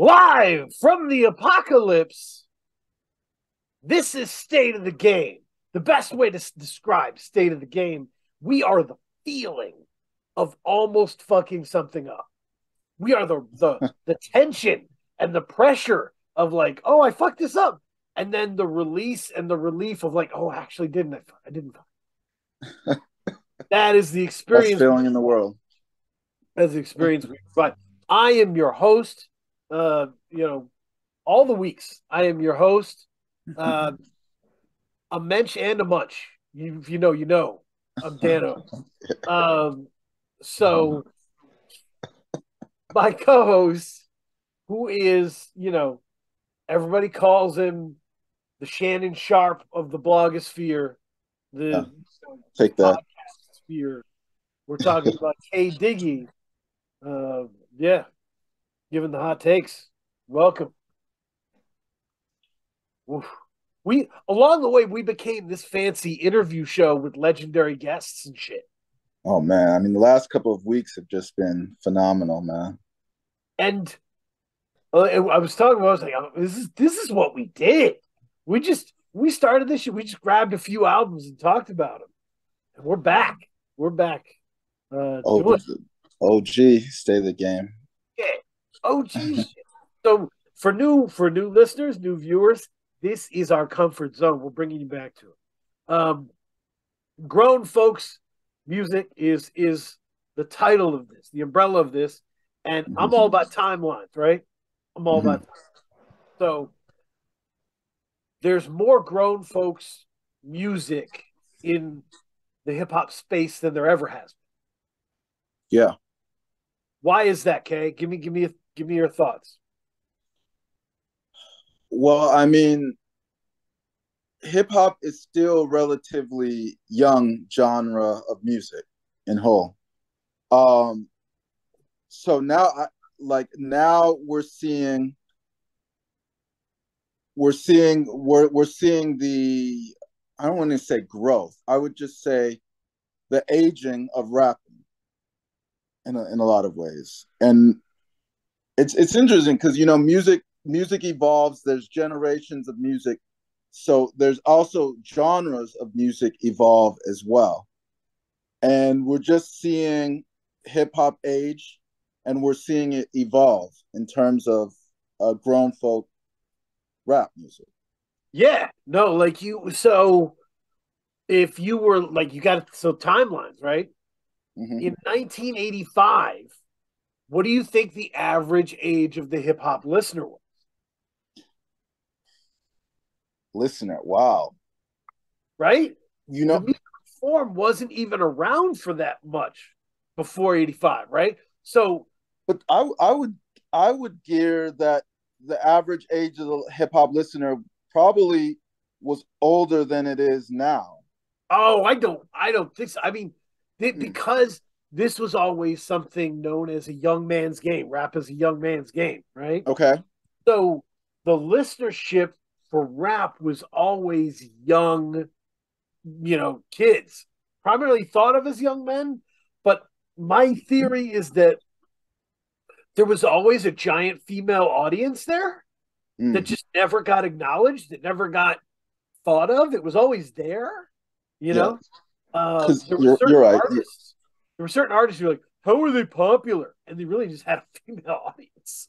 Live from the apocalypse, this is State of the Game. The best way to describe State of the Game, we are the feeling of almost fucking something up. We are the tension and the pressure of like, oh, I fucked this up. And then the release and the relief of like, oh, I actually didn't. I didn't. That is the experience. Best feeling in the world. That's the experience. But I am your host. All the weeks I am your host. A mensch and a munch. If you know, you know. I'm Dano. So my co-host, who is, everybody calls him the Shannon Sharp of the blogosphere, Take that podcast sphere. We're talking about K Diggy. Giving the hot takes. Welcome. Oof. We along the way we became this fancy interview show with legendary guests and shit. Oh man, I mean the last couple of weeks have just been phenomenal, man. And I was talking about, I was like, oh, this is what we did. We started this shit. We just grabbed a few albums and talked about them, and we're back. We're back. OG, stay the game. Yeah, OG shit. So for new listeners, new viewers, this is our comfort zone. We're bringing you back to it. Grown folks music is the title of this, the umbrella of this, and I'm all about timelines, right? I'm all about so there's more grown folks music in the hip hop space than there ever has been. Yeah. Why is that, Kay? Give me your thoughts. Well, I mean, hip hop is still relatively young genre of music in whole. So now we're seeing the, I don't want to say growth. I would just say the aging of rapping in a lot of ways. And it's interesting because music evolves. There's generations of music. So there's also genres of music evolve as well. And we're just seeing hip hop age, and we're seeing it evolve in terms of grown folk rap music. Yeah, no, like so if you were like, you got timelines, right? In 1985, what do you think the average age of the hip hop listener was? Wow. Right? The music form wasn't even around for that much before 85, right? So, but I would gear that the average age of the hip hop listener probably was older than it is now. Oh, I don't think so. I mean, because this was always something known as a young man's game. Rap is a young man's game, right? Okay. So the listenership for rap was always young, kids, primarily thought of as young men. But my theory is that there was always a giant female audience there that just never got acknowledged, that never got thought of. It was always there, There were certain artists. There were certain artists who were like, how were they popular? And they really just had a female audience.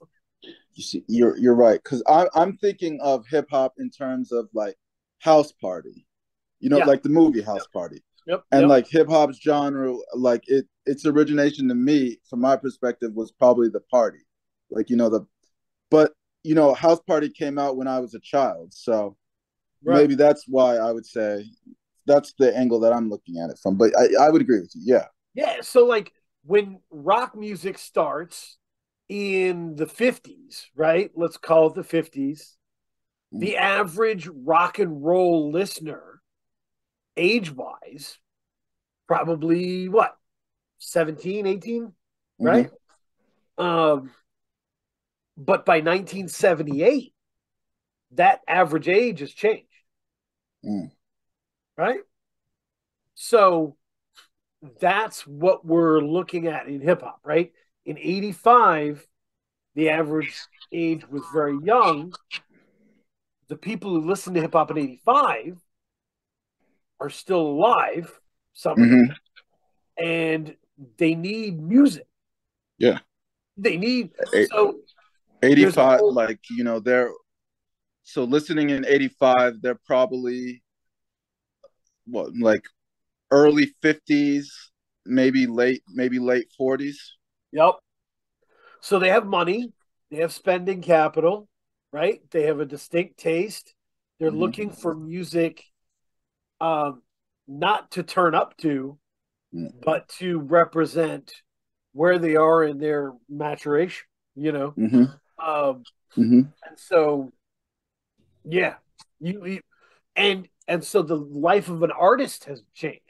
You see, you're right, because I'm thinking of hip hop in terms of like House Party, like the movie House Party. Yep. And like hip hop's genre, like its origination to me, from my perspective, was probably the party. Like, but House Party came out when I was a child. So maybe that's why I would say that's the angle that I'm looking at it from. But I would agree with you. Yeah. Yeah. So like when rock music starts in the 50s, right? Let's call it the 50s. The average rock and roll listener, age-wise, probably what? 17, 18, right? But by 1978, that average age has changed. Right? So that's what we're looking at in hip hop, right? In 85, the average age was very young. The people who listened to hip hop in '85 are still alive, some of them, and they need music. Yeah. They need Eight, so there's a 85, whole, like, they're so listening in 85, they're probably what, like early 50s, maybe late 40s. yep. So they have money, they have spending capital, right? They have a distinct taste. They're looking for music, um, not to turn up to, but to represent where they are in their maturation, you know. And so, yeah, you and so the life of an artist has changed,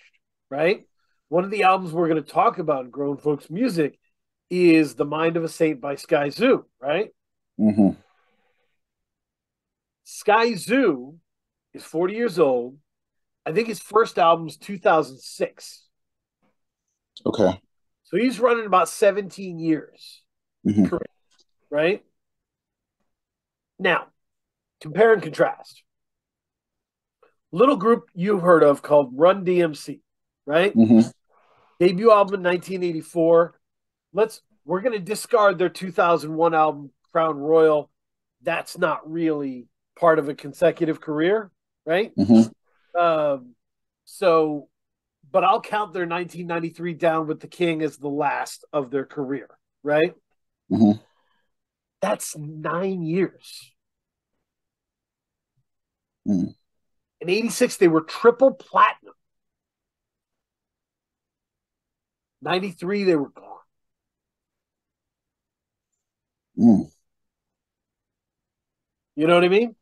right? One of the albums we're going to talk about in Grown Folks Music is "The Mind of a Saint" by Skyzoo, right? Skyzoo is 40 years old. I think his first album is 2006. Okay. So he's running about 17 years, right? Now, compare and contrast. Little group you've heard of called Run DMC, right? Debut album in 1984. We're going to discard their 2001 album Crown Royal. That's not really part of a consecutive career, right? So, but I'll count their 1993 Down with the King as the last of their career, right? That's 9 years. In '86, they were triple platinum. '93, they were gone. You know what I mean?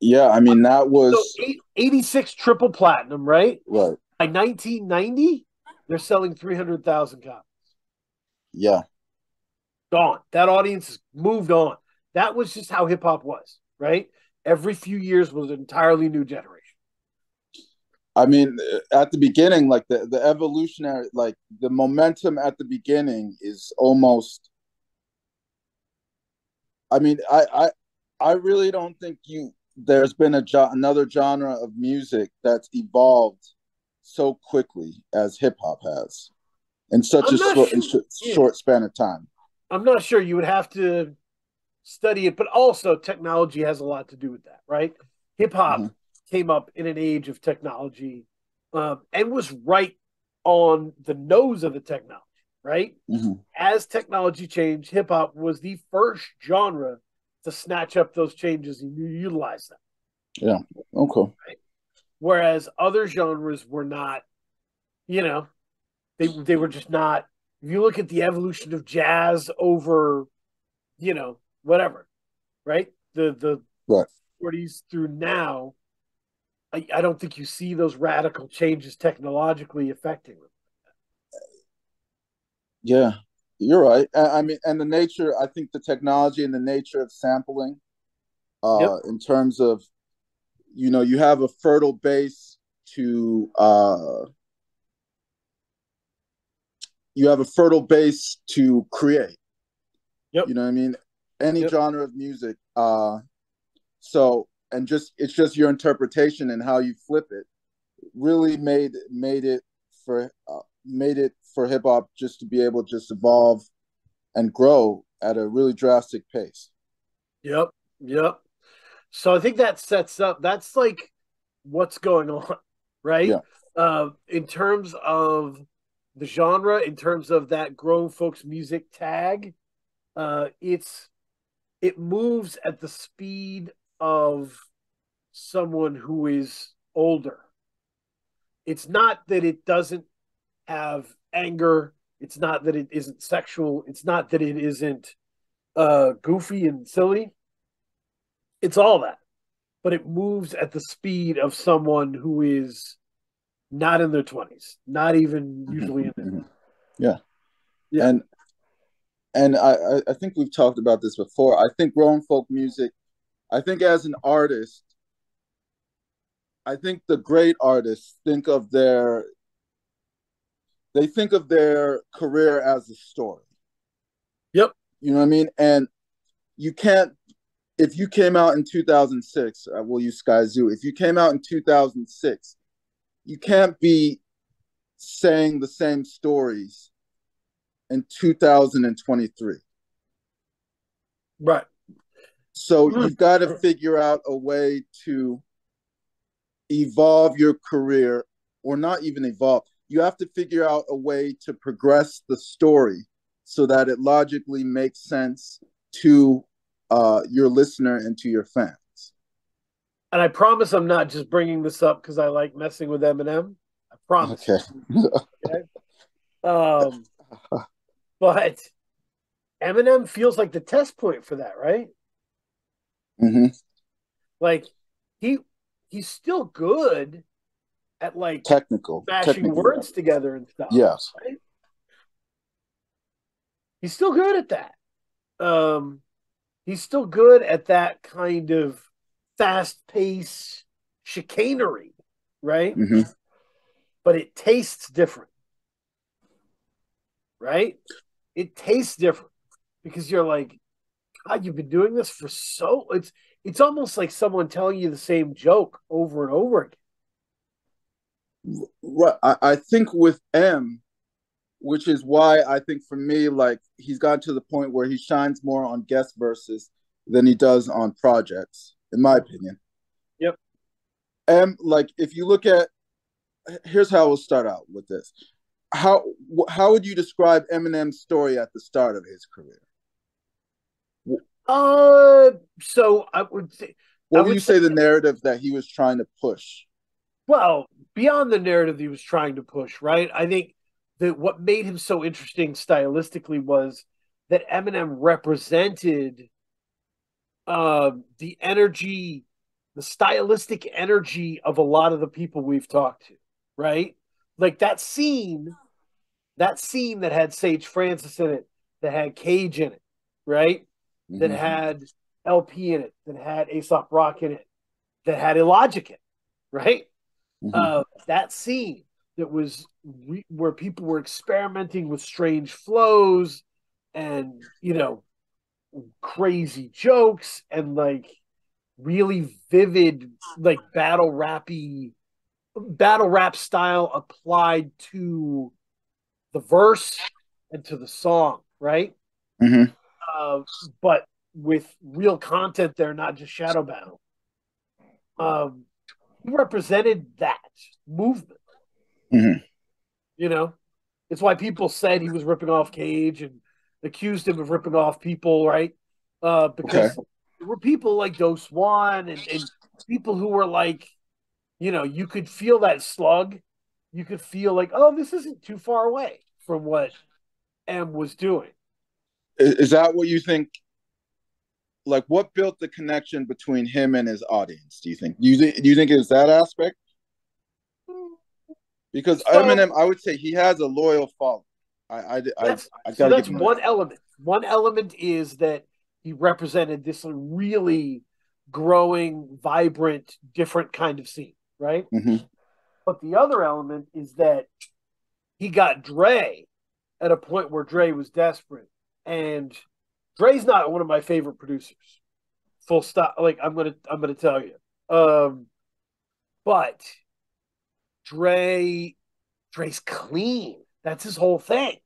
Yeah, I mean, that was so 86 triple platinum, right? Right. By 1990, they're selling 300,000 copies. Yeah. Gone. That audience has moved on. That was just how hip hop was, right? Every few years was an entirely new generation. I mean, at the beginning, like the evolutionary, like the momentum at the beginning is almost. I mean, I really don't think there's been another genre of music that's evolved so quickly as hip hop has in such short span of time. I'm not sure. You would have to study it, but also technology has a lot to do with that, right? Hip hop came up in an age of technology, and was right on the nose of the technology, right? As technology changed, hip hop was the first genre to snatch up those changes and utilize them. Yeah. Okay. Right? Whereas other genres were not, they were just not. If you look at the evolution of jazz over, whatever, right? The Right. 40s through now, I don't think you see those radical changes technologically affecting them. Yeah, you're right. I mean, and the nature, I think the technology and the nature of sampling, in terms of, you have a fertile base to, create. Yep. You know what I mean? Any genre of music. And it's just your interpretation and how you flip it really made it for hip hop just to be able to just evolve and grow at a really drastic pace. Yep. So I think that sets up. That's like what's going on, right? Yeah. In terms of the genre, in terms of that grown folks music tag, it moves at the speed of someone who is older. It's not that it doesn't have anger. It's not that it isn't sexual. It's not that it isn't goofy and silly. It's all that. But it moves at the speed of someone who is not in their 20s, not even usually in their Yeah. And I think we've talked about this before. I think grown folk music, I think as an artist, I think the great artists think of their career as a story. Yep. You know what I mean? And you can't, if you came out in 2006, we'll use Skyzoo. If you came out in 2006, you can't be saying the same stories in 2023. Right. So you've got to figure out a way to evolve your career, or not even evolve. You have to figure out a way to progress the story so that it logically makes sense to your listener and to your fans. And I promise I'm not just bringing this up because I like messing with Eminem. I promise. Okay. Okay. But Eminem feels like the test point for that, right? Mm-hmm. Like he he's still good at like mashing Technically, words together and stuff. yes. Right? He's still good at that. He's still good at that kind of fast pace chicanery, right? Mm-hmm. But it tastes different, right? It tastes different because you're like, God, you've been doing this for so it's almost like someone telling you the same joke over and over again. Right. I think with M, which is why I think for me, like he's gotten to the point where he shines more on guest verses than he does on projects, in my opinion. Yep. M, like if you look at, here's how we'll start out with this. How would you describe Eminem's story at the start of his career? So I would say What would you say the narrative that he was trying to push? Well, beyond the narrative he was trying to push, right? I think that what made him so interesting stylistically was that Eminem represented the energy, the stylistic energy of a lot of the people we've talked to, right? Like that scene that had Sage Francis in it, that had Cage in it, right? Mm-hmm. That had LP in it, that had Aesop Rock in it, that had Illogic in it, right? Mm-hmm. That scene that was where people were experimenting with strange flows and, you know, crazy jokes and like really vivid, like battle rap style applied to the verse and to the song, right? Mm-hmm. But with real content there, not just shadow battle. He represented that movement. Mm-hmm. You know, it's why people said he was ripping off Cage and accused him of ripping off people, right? Because there were people like Dose One and people who were like, you know, you could feel that slug. You could feel like, oh, this isn't too far away from what M was doing. Is that what you think? Like, what built the connection between him and his audience? Do you think? Do you think it's that aspect? Because Eminem, I would say he has a loyal following. I so that's one element. One element is that he represented this really growing, vibrant, different kind of scene, right? Mm-hmm. But the other element is that he got Dre at a point where Dre was desperate, and Dre's not one of my favorite producers. Full stop. Like I'm gonna tell you. But Dre's clean. That's his whole thing.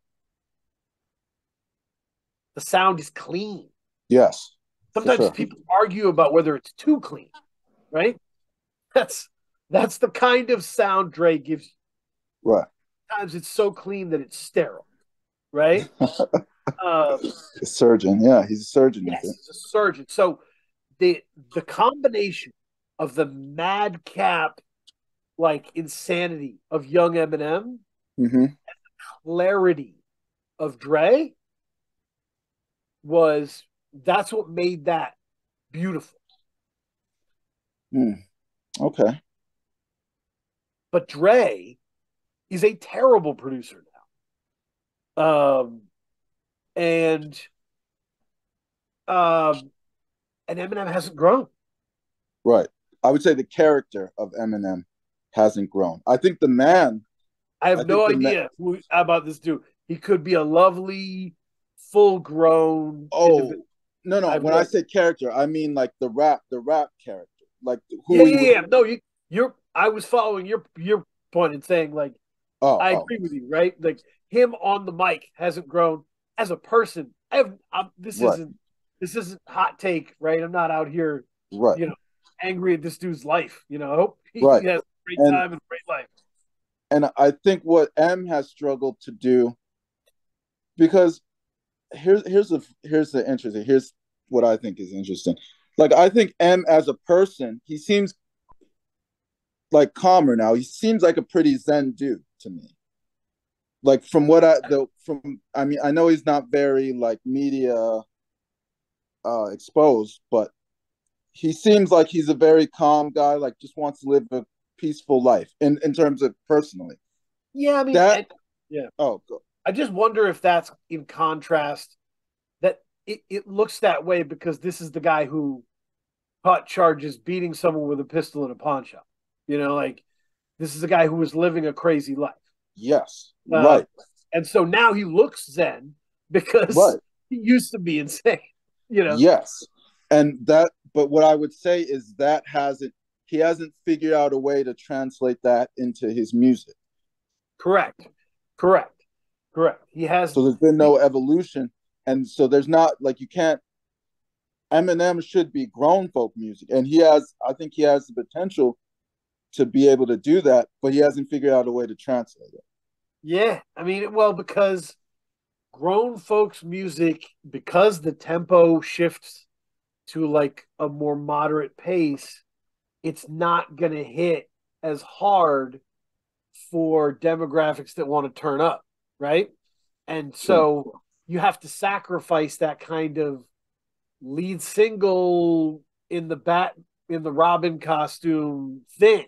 The sound is clean. Yes. Sometimes people argue about whether it's too clean, right? That's the kind of sound Dre gives you. Right. Sometimes it's so clean that it's sterile, right? A surgeon, yeah, he's a surgeon. Yes, he's a surgeon. So the combination of the madcap, like insanity of young Eminem, mm-hmm. and the clarity of Dre that's what made that beautiful. Okay. But Dre is a terrible producer now. And Eminem hasn't grown. Right. I would say the character of Eminem hasn't grown. I think the man. I have no idea about this dude. He could be a lovely, full grown individual. Oh, no. When I say character, I mean like the rap character, like Yeah, who he yeah, would. yeah. No, you're. I was following your point in saying like Oh, I oh, agree with you, right? Like him on the mic hasn't grown as a person. This right, isn't hot take, right? I'm not out here, right, you know, angry at this dude's life. You know, I hope he right. has a great And time and a great life. I think what M has struggled to do, because here's the interesting, here's what I think is interesting. Like I think M as a person, he seems like calmer now. He seems like a pretty zen dude to me. Like from what I mean, I know he's not very like media exposed, but he seems like he's a very calm guy, like just wants to live a peaceful life in terms of personally. Yeah, I mean, That yeah. oh go. I just wonder if that's in contrast that it looks that way because this is the guy who caught charges beating someone with a pistol in a pawn shop. You know, like this is a guy who was living a crazy life. Yes, Uh, right, and so now he looks zen because right. he used to be insane, you know? Yes. And that, but what I would say is that he hasn't figured out a way to translate that into his music. Correct. Correct. Correct. He has So there's been no evolution. And so there's not like you can't, Eminem should be grown folk music. And I think he has the potential to be able to do that, but he hasn't figured out a way to translate it. yeah. I mean, well, because grown folks music, because the tempo shifts to like a more moderate pace, it's not gonna hit as hard for demographics that want to turn up, right? And Sure. so you have to sacrifice that kind of lead single in the Robin costume thing.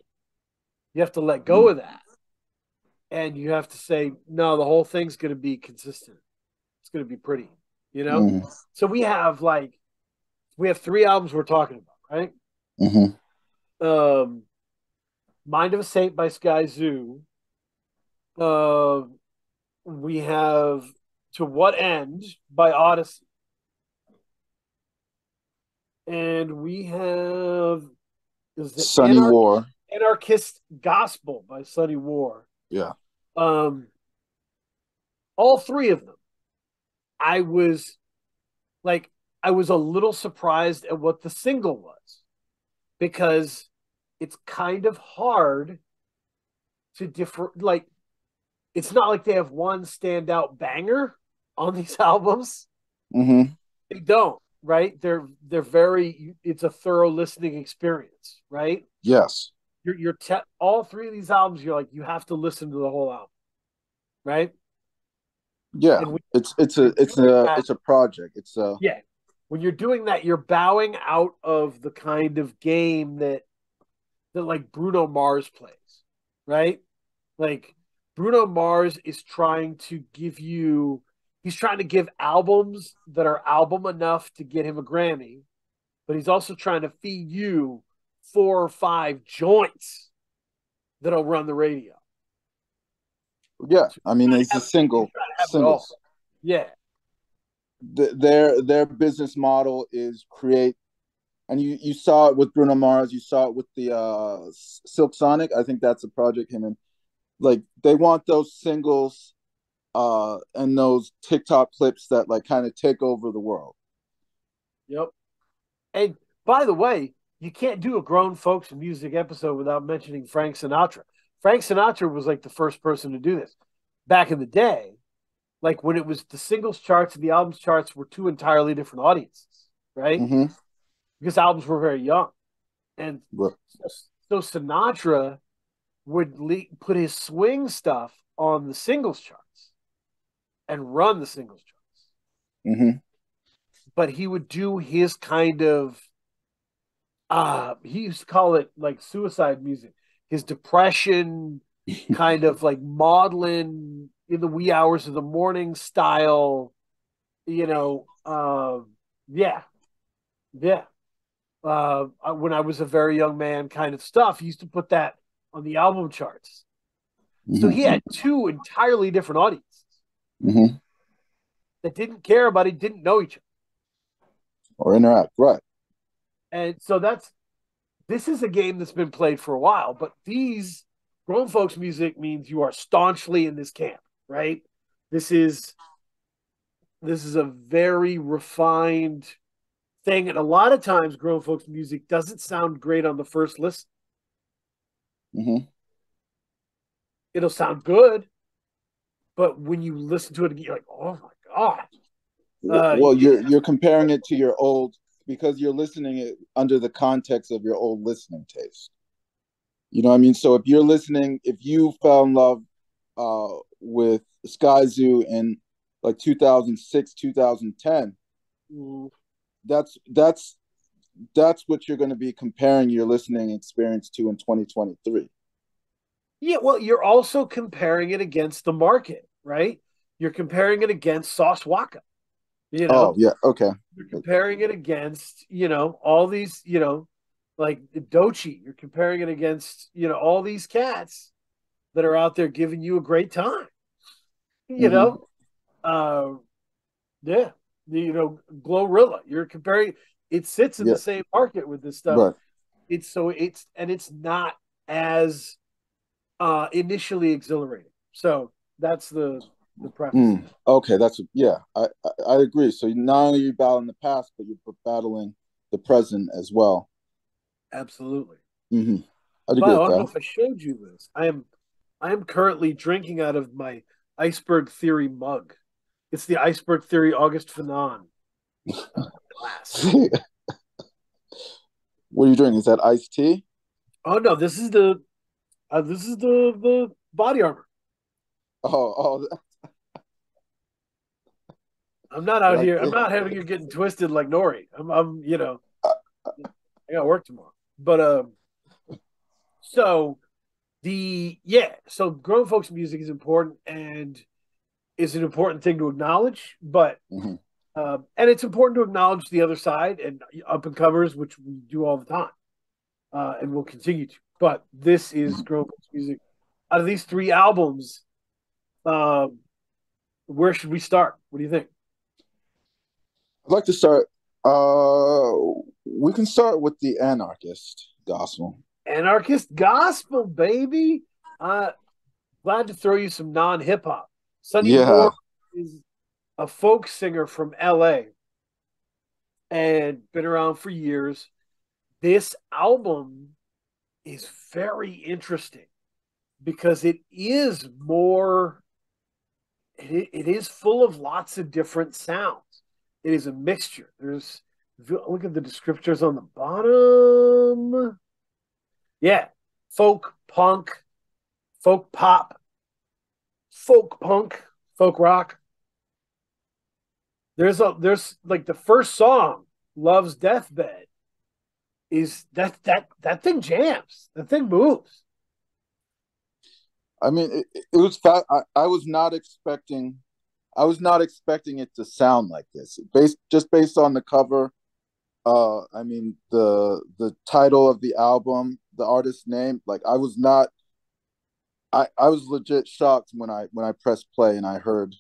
You have to let go Mm. of that. And you have to say, no, the whole thing's gonna be consistent. It's gonna be pretty, you know? Mm. So we have three albums we're talking about, right? Mm-hmm. Mind of a Saint by Skyzoo. Uh, we have To What End by Oddisee. And we have is it Sunny War. Anarchist Gospel by Sunny War. Yeah. Um, all three of them. I was I was a little surprised at what the single was because it's kind of hard to differ. Like, it's not like they have one standout banger on these albums. Mm-hmm. They don't, right? They're very. It's a thorough listening experience, right? Yes. All three of these albums. You're like you have to listen to the whole album, right? Yeah. And when that, it's a project. It's a yeah, when you're doing that, you're bowing out of the kind of game that like Bruno Mars plays, right? Like Bruno Mars is trying to give you he's trying to give albums that are album enough to get him a Grammy, but he's also trying to feed you 4 or 5 joints that'll run the radio. yeah. So I mean, it's a he's trying to have it all. singles. Yeah. Their business model is create, and you saw it with Bruno Mars. You saw it with the Silk Sonic. I think that's a project him and like they want those singles and those TikTok clips that like kind of take over the world. Yep. And by the way, you can't do a grown folks music episode without mentioning Frank Sinatra. Frank Sinatra was like the first person to do this back in the day. Like when it was the singles charts and the albums charts were two entirely different audiences, right? Mm-hmm. Because albums were very young. And But, so Sinatra would put his swing stuff on the singles charts and run the singles charts. mm-hmm. But he would do his kind of he used to call it like suicide music. His depression kind of like maudlin in the wee hours of the morning style, you know, yeah, yeah. When I was a very young man kind of stuff, he used to put that on the album charts. So Mm-hmm. he had two entirely different audiences. Mm-hmm. that didn't care about it, didn't know each other. Or interact, right? And so this is a game that's been played for a while, but these grown folks music means you are staunchly in this camp, right? This is this is a very refined thing, and a lot of times grown folks music doesn't sound great on the first listen. Mm-hmm. It'll sound good, but when you listen to it again, you're like, oh my god. Well, you're comparing it to your old, because you're listening it under the context of your old listening taste. You know what I mean? So if you fell in love with Skyzoo in like 2006, 2010, Mm. that's that's what you're going to be comparing your listening experience to in 2023. Yeah, well, you're also comparing it against the market, right? You're comparing it against Sauce Waka, you Oh, know? yeah, okay. You're comparing it against, all these, like Dochi. You're comparing it against, all these cats that are out there giving you a great time, you Mm-hmm. know? Uh, yeah. Glorilla. You're comparing, it sits in Yeah, the same market with this stuff. right. It's not as initially exhilarating. So that's the preface of Mm. it. Okay, yeah, I agree. So not only are you battling the past, but you're battling the present as well. Absolutely. Mm-hmm. I'd agree Wow, with I don't know that. if I showed you this. I am currently drinking out of my Iceberg Theory mug. It's the Iceberg Theory August Fanon glass. What are you drinking? Is that iced tea? Oh no, this is the body armor. Oh, oh, I'm not out like here. I'm not having you getting twisted like Nori. I got work tomorrow. But so so grown folks music is important and is an important thing to acknowledge, but mm-hmm. and it's important to acknowledge the other side and up and comers, which we do all the time, and we'll continue to. But this is grown folks music. Out of these three albums, um, where should we start? What do you think? I'd like to start. Uh, we can start with the Anarchist gospel. Anarchist gospel, baby. Uh, Glad to throw you some non hip hop. Sonny Yeah, Moore is a folk singer from LA and been around for years. This album is very interesting because it is full of lots of different sounds. It is a mixture. Look at the descriptors on the bottom. Yeah, folk punk, folk pop, folk punk, folk rock. There's like the first song, Love's Deathbed, is that thing jams. That thing moves. I mean, it was fat. I was not expecting. I was not expecting it to sound like this. Based on the cover. I mean the title of the album, the artist name. Like I was not. I was legit shocked when I pressed play and I heard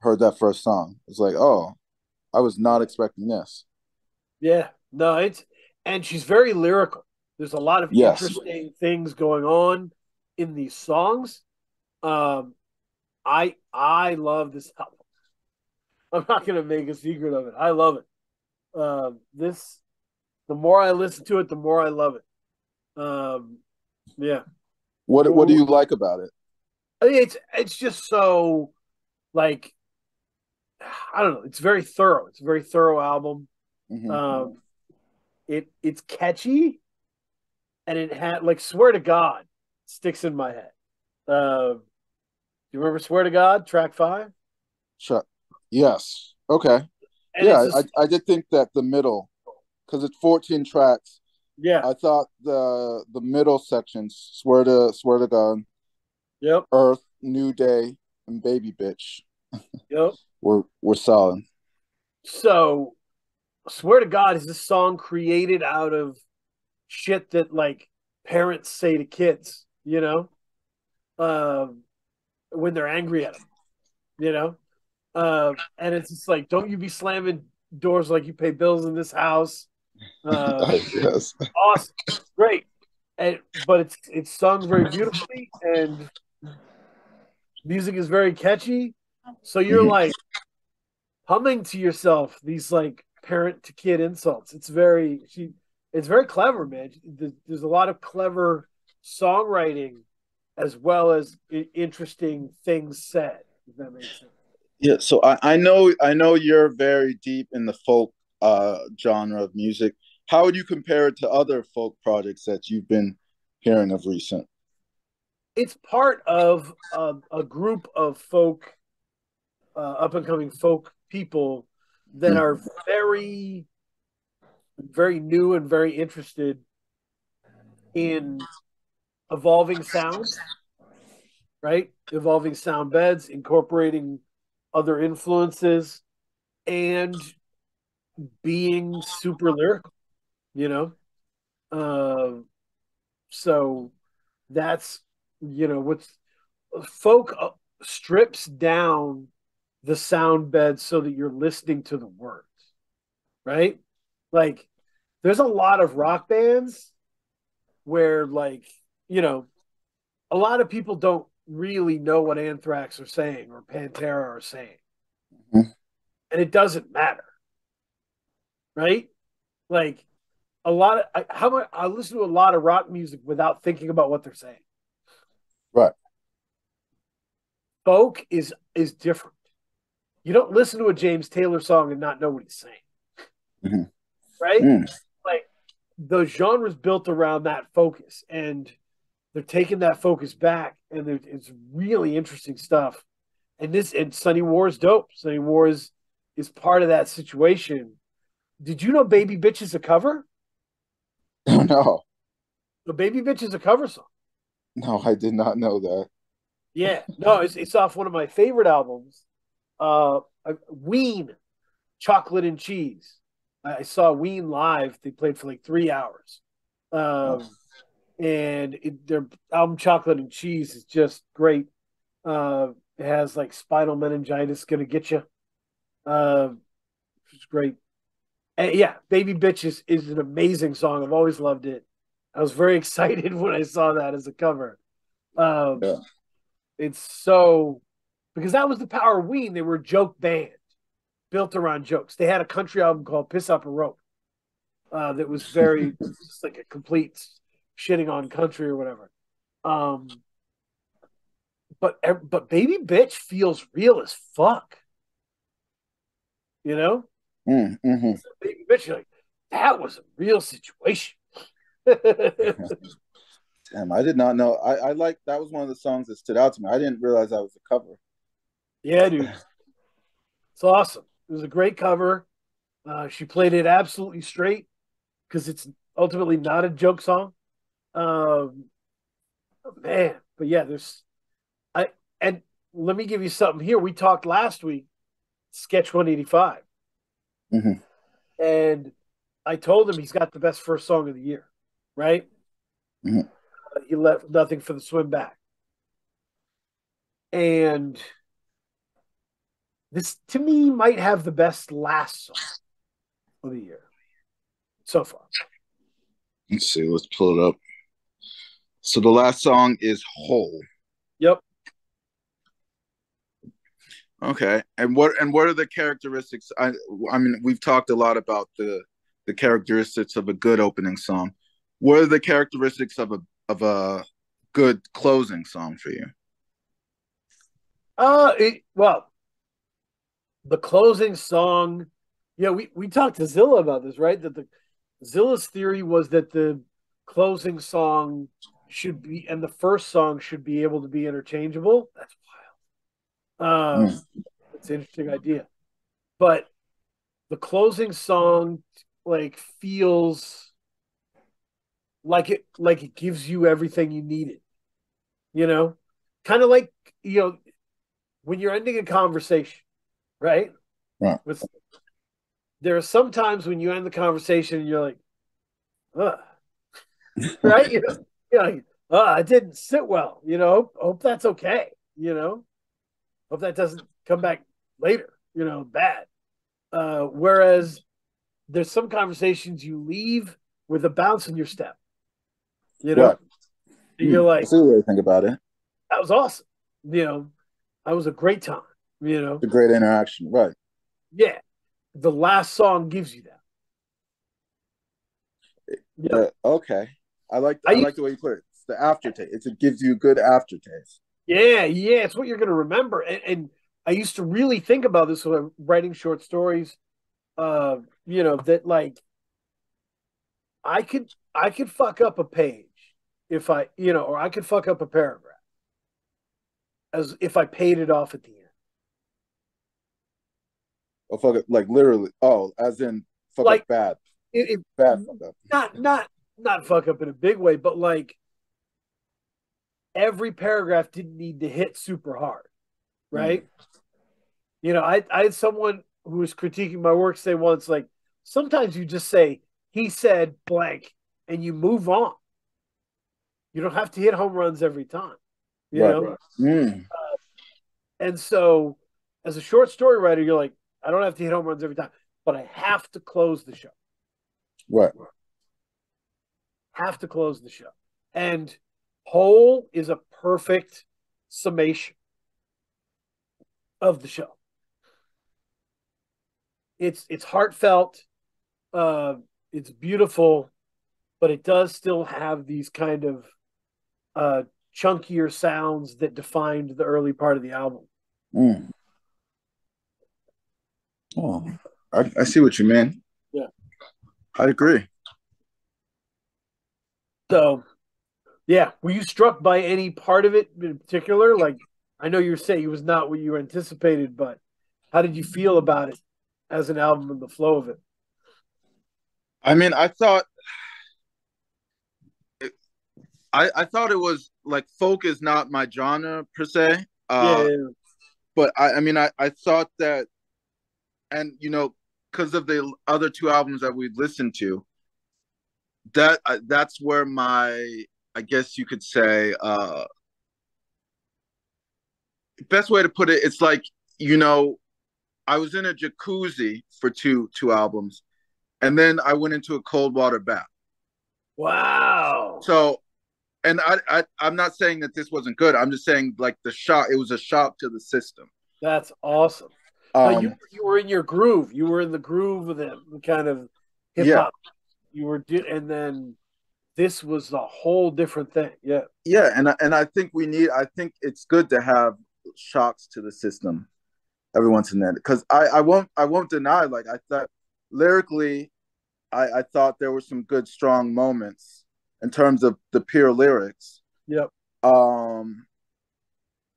that first song. It's like, oh, I was not expecting this. Yeah. No, and she's very lyrical. There's a lot of Yes. interesting things going on in these songs. Um, I love this album. I'm not gonna make a secret of it. I love it. This the more I listen to it, the more I love it. Yeah. What do you like about it? I mean, it's just so like I don't know. It's very thorough. It's a very thorough album. Mm-hmm. Um, it's catchy and it had like swear to God sticks in my head. You remember Swear to God track 5? Sure. Yes. Okay. And it's Yeah, a I did think that the middle, because it's 14 tracks. yeah. I thought the middle sections, swear to God, Yep. Earth, New Day, and Baby Bitch, Yep. were solid. So Swear to God is a song created out of shit that like parents say to kids, um, when they're angry at them, you know. And it's just like, don't you be slamming doors like you pay bills in this house. Yes. Awesome, great, and but it's sung very beautifully, and music is very catchy. So you're Mhm. like humming to yourself these like parent to kid insults. It's very clever, man. There's a lot of clever songwriting as well as interesting things said. If that makes sense. Yeah, so I know you're very deep in the folk genre of music. How would you compare it to other folk projects that you've been hearing of recent? It's part of a group of folk, up and coming folk people that Mhm. are very, very new and very interested in evolving sounds, right? Evolving sound beds, incorporating other influences, and being super lyrical, you know? Uh, so that's, what's folk strips down the sound bed so that you're listening to the words, right? Like, there's a lot of rock bands where, like, you know, a lot of people don't really know what Anthrax are saying or Pantera are saying, Mhm. and it doesn't matter, right? Like a lot of how much I listen to a lot of rock music without thinking about what they're saying. Right. Folk is different. You don't listen to a James Taylor song and not know what he's saying, Mhm. right? Mm. Like the genre's built around that focus, and they're taking that focus back, and it's really interesting stuff. And Sunny War is dope. Sunny War is part of that situation. Did you know Baby Bitch is a cover? Oh, no, The Baby Bitch is a cover song. no, I did not know that. Yeah, no, it's off one of my favorite albums, Ween, Chocolate and Cheese. I saw Ween live. They played for like 3 hours, Oh, um, and their album Chocolate and Cheese is just great. It has like Spinal Meningitis Gonna Get You. It's great. And yeah, Baby Bitch is an amazing song. I've always loved it. I was very excited when I saw that as a cover. Um, yeah. it's so because that was the power of Ween. They were a joke band built around jokes. They had a country album called Piss Up a Rope, that was very just like a complete shitting on country or whatever. Um, but Baby Bitch feels real as fuck, you know? Mm-hmm. Baby Bitch, you're like, that was a real situation. Yeah, Damn, I did not know. I like that was one of the songs that stood out to me. I didn't realize that was a cover. dude. It's awesome. It was a great cover. She played it absolutely straight because it's ultimately not a joke song. Um, man, but yeah, I and let me give you something here. We talked last week, Sketch 185, Hmm. and I told him he's got the best first song of the year, right? Hmm. He left nothing for the swim back, and this to me might have the best last song of the year so far. Let's see. Let's pull it up. So the last song is "Whole." Yep. Okay, and what are the characteristics? I mean, we've talked a lot about the characteristics of a good opening song. What are the characteristics of a good closing song for you? Well, the closing song. Yeah, we talked to Zilla about this, right? That the Zilla's theory was that the closing song should be and the first song should be able to be interchangeable. That's wild. Mm. It's an interesting idea. But the closing song like feels like it gives you everything you needed, you know? Kind of like, when you're ending a conversation, right? Right. With there are some times when you end the conversation and you're like, ugh, right? You're like, it didn't sit well. Hope that's okay. Hope that doesn't come back later, you know, bad. Whereas there's some conversations you leave with a bounce in your step, you know, Right. and you're I like, see what you think about it. that was awesome. You know, that was a great time, you know. The great interaction. Right. Yeah. The last song gives you that. Yep. Okay. I I used, like the way you put it. It's the aftertaste. It gives you a good aftertaste. yeah, yeah, it's what you're gonna remember. And I used to really think about this when I'm writing short stories. You know, that like I could fuck up a page if I, you know, or I could fuck up a paragraph as if I paid it off at the end. Oh, fuck it. Like literally. Oh, as in fuck up Like bad. it Bad fuck up. not fuck up in a big way, but like every paragraph didn't need to hit super hard, Mm. right? You know, I had someone who was critiquing my work say once, like, sometimes you just say, he said blank, and you move on. You don't have to hit home runs every time, you Right. know? Mm. And so, as a short story writer, you're like, I don't have to hit home runs every time, but I have to close the show. Right. Have to close the show. And Whole is a perfect summation of the show. It's heartfelt, uh, it's beautiful, but it does still have these kind of uh, chunkier sounds that defined the early part of the album. Mm. Oh, I see what you mean. Yeah. I agree. So, yeah, were you struck by any part of it in particular? Like, I know you were saying it was not what you anticipated, but how did you feel about it as an album and the flow of it? I mean, I thought it was like folk is not my genre per se. Yeah, But I mean, I thought that, and you know, because of the other two albums that we listened to, that's where my, I guess you could say, best way to put it, it's like, you know, I was in a jacuzzi for two albums, and then I went into a cold water bath. wow, So, and I'm not saying that this wasn't good. I'm just saying like the shock. It was a shock to the system. that's awesome. But Um, you were in your groove. You were in the groove of the kind of hip yeah, hop. And then this was a whole different thing. Yeah, yeah, and I think I think it's good to have shocks to the system every once and then, because I won't deny, like I thought lyrically, I thought there were some good strong moments in terms of the pure lyrics. yep, Um,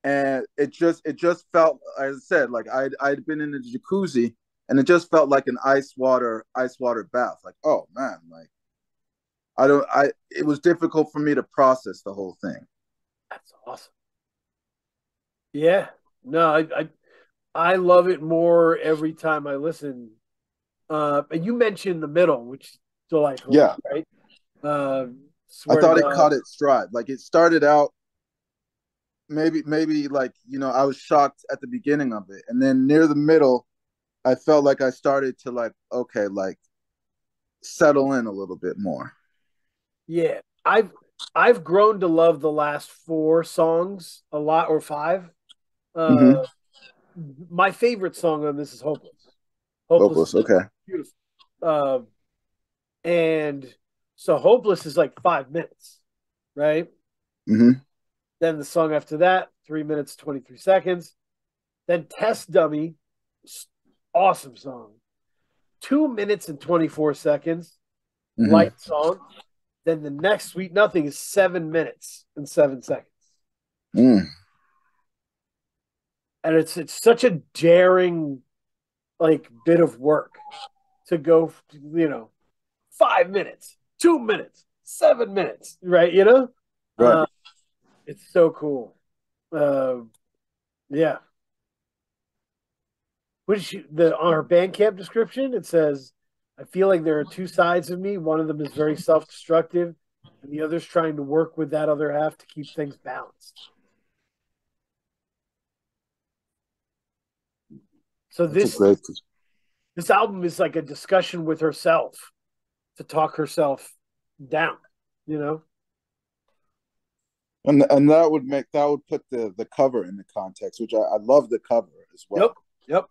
and it just felt, as I said, like I'd been in a jacuzzi, and it just felt like an ice water bath. Like, oh man, like I don't I it was difficult for me to process the whole thing. that's awesome. Yeah, no, I love it more every time I listen. And you mentioned the middle, which is delightful, Yeah, right? I Swear to thought it God, caught its stride. Like it started out, maybe like, you know, I was shocked at the beginning of it, and then near the middle I felt like I started to like, okay, like settle in a little bit more. yeah. I've grown to love the last four songs a lot, or five. Mm-hmm. Uh, my favorite song on this is "Hopeless." Hopeless Hopeless. is Okay. beautiful. Uh, and so "Hopeless" is like 5 minutes, right? Mm-hmm. Then the song after that, 3 minutes 23 seconds. Then "Test Dummy," awesome song, 2 minutes and 24 seconds, Mm-hmm. light song. Then the next Sweet Nothing is 7 minutes and 7 seconds. Mm. And it's such a daring like bit of work to go, 5 minutes, 2 minutes, 7 minutes, right? Right. Uh, it's so cool. Uh, yeah. Which the on her Bandcamp description it says, "I feel like there are two sides of me. One of them is very self-destructive, and the other's trying to work with that other half to keep things balanced." So That's a great. this album is like a discussion with herself to talk herself down, you know? And that would put the cover in the context, which I love the cover as Yep. well. Yep.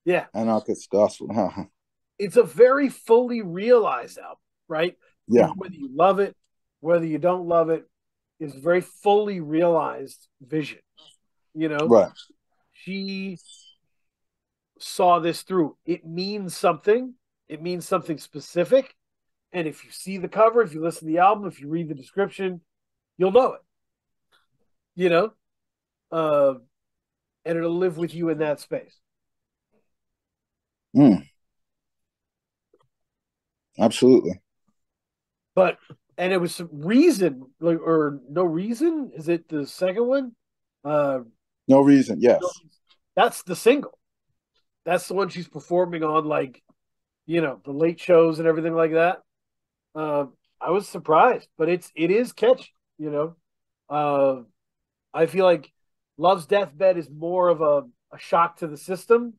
Yeah. Anarchist gospel. It's a very fully realized album, right? Yeah. Whether you love it, whether you don't love it, it's a very fully realized vision. You know, Right. she saw this through. It means something. It means something specific. And if you see the cover, if you listen to the album, if you read the description, you'll know it. You know, uh, and it'll live with you in that space. Mm, absolutely. But and it was some reason, like, or no reason. Is it the second one? Uh, No reason. no, Yes. that's the single. That's the one she's performing on, like, the late shows and everything like that. Uh, I was surprised, but it is catchy. You know, uh, I feel like Love's Deathbed is more of a shock to the system.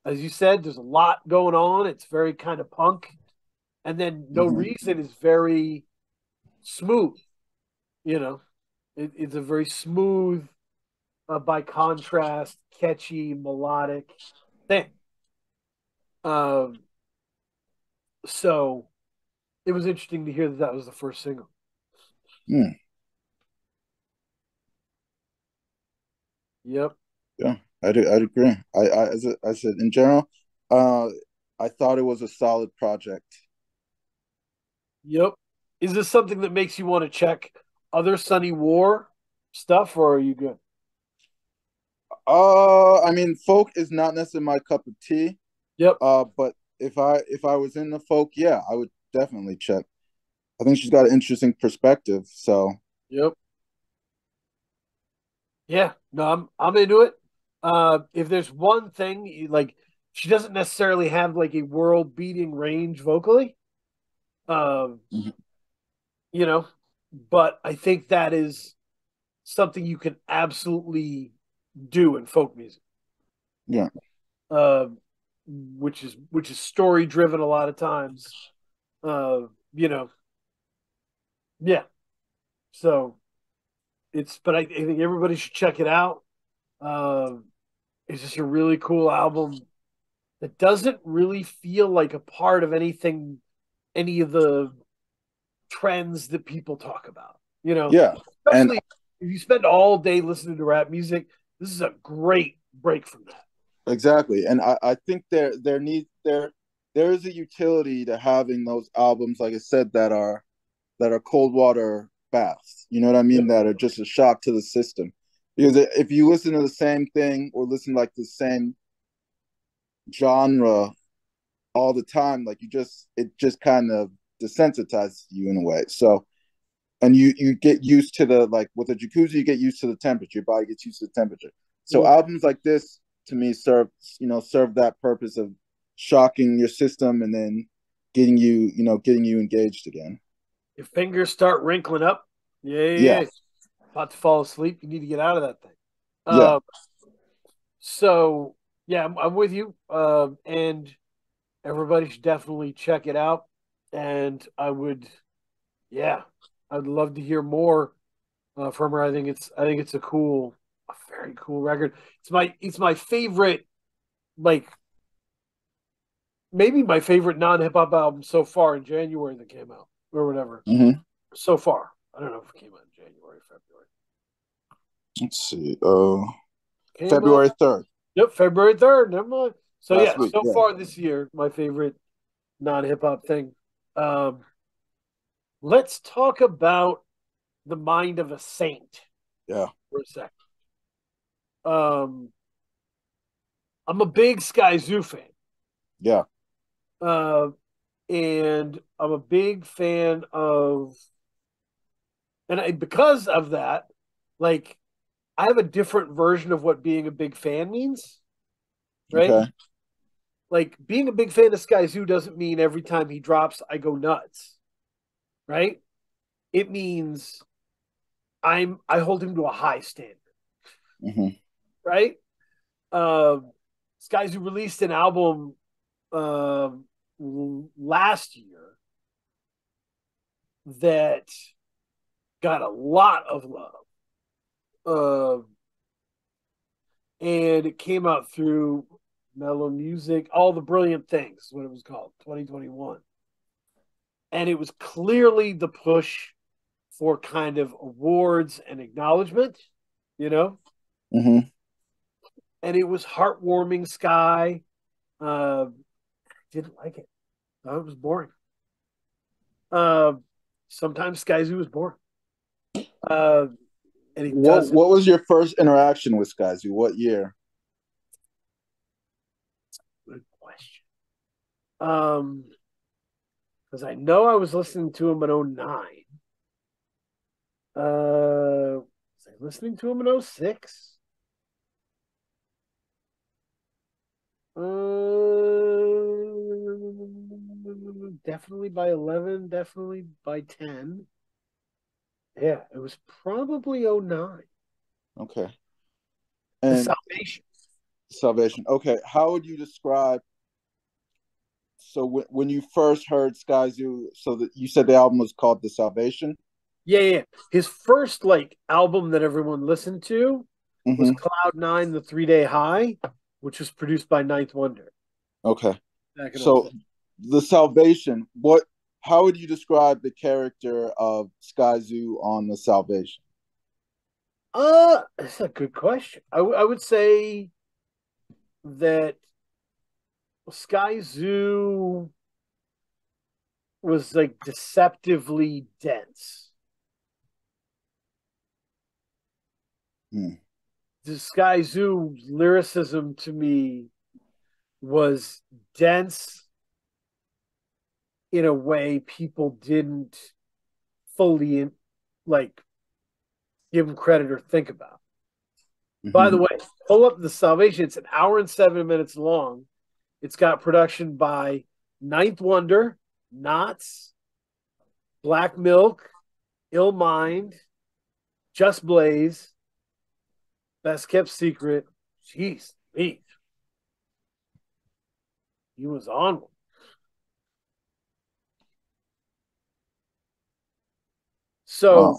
As you said, there's a lot going on. It's very kind of punk, and then No Reason is very smooth. You know, it's a very smooth, by contrast, catchy, melodic thing. Um, so it was interesting to hear that that was the first single. Mm, Yep. yeah, I'd agree. I said in general, uh, I thought it was a solid project. Yep. Is this something that makes you want to check other Sunny War stuff, or are you good? I mean, folk is not necessarily my cup of tea. Yep. But if I was in the folk, yeah, I would definitely check. I think she's got an interesting perspective. So Yep. Yeah. No, I'm into it. If there's one thing, like, she doesn't necessarily have like a world beating range vocally. Um, mhm, you know, but I think that is something you can absolutely do in folk music. yeah, Uh, which is story driven a lot of times. Uh, you know, yeah. So but I think everybody should check it out. Um, it's just a really cool album that doesn't really feel like a part of anything, any of the trends that people talk about. yeah, and Especially if you spend all day listening to rap music, this is a great break from that. exactly. And I think there is a utility to having those albums, like I said, that are cold water baths. You know what I mean? Yep. That are just a shock to the system. Because if you listen to the same thing or listen like the same genre all the time, like it just kind of desensitizes you in a way. So and you get used to the like with a jacuzzi, you get used to the temperature. Your body gets used to the temperature. So Yep. albums like this to me serve that purpose of shocking your system and then getting you engaged again. Your fingers start wrinkling up. Yeah, yeah, Yeah, yeah. About to fall asleep. You need to get out of that thing. yeah. Uh, so yeah, I'm with you. And everybody should definitely check it out. And yeah, I'd love to hear more, from her. I think it's a very cool record. It's my favorite, like, maybe my favorite non hip hop album so far in January that came out or whatever. Mm-hmm. So far, I don't know if it came out in January, February. Let's see. Came out. February 3rd, Yep, February 3rd. Never mind. So last yeah, week. so Yeah. far this year, my favorite non hip hop thing. Um, let's talk about The Mind of a Saint Yeah. for a second. Um, I'm a big Skyzoo fan. Yeah. Uh, and I'm a big fan of, because of that, like, I have a different version of what being a big fan means, right? Okay. Like, being a big fan of Skyzoo doesn't mean every time he drops, I go nuts, right? It means I hold him to a high standard. Mm-hmm. right? Skyzoo released an album last year that got a lot of love. And it came out through Mellow Music, All the Brilliant Things is what it was called, 2021. And it was clearly the push for kind of awards and acknowledgement, you know? Mm-hmm. And it was heartwarming. Sky. Didn't like it. Thought it was boring. Uh, Sometimes Skyzoo was boring. And he doesn't. What was your first interaction with Skyzoo? What year? Good question. Because I know I was listening to him in 09. Was I listening to him in 06? Definitely by 11, definitely by 10. Yeah, it was probably 09. Okay. The And Salvation. Salvation. Okay. How would you describe? So when you first heard Skyzoo, so that you said the album was called The Salvation. Yeah, yeah. His first like album that everyone listened to was Mm-hmm. Cloud Nine, The 3 Day High, which was produced by Ninth Wonder Okay. back in So 06. The Salvation. What? How would you describe the character of Skyzoo on The Salvation? That's a good question. I would say that Skyzoo was like deceptively dense. Hmm. The Skyzoo lyricism to me was dense in a way people didn't fully like give him credit or think about. By the Mm-hmm. way, pull up The Salvation. It's an hour and 7 minutes long. It's got production by Ninth Wonder, Knots, Black Milk, Ill Mind, Just Blaze, Best Kept Secret. Jeez, me. He was on one. Wow. So,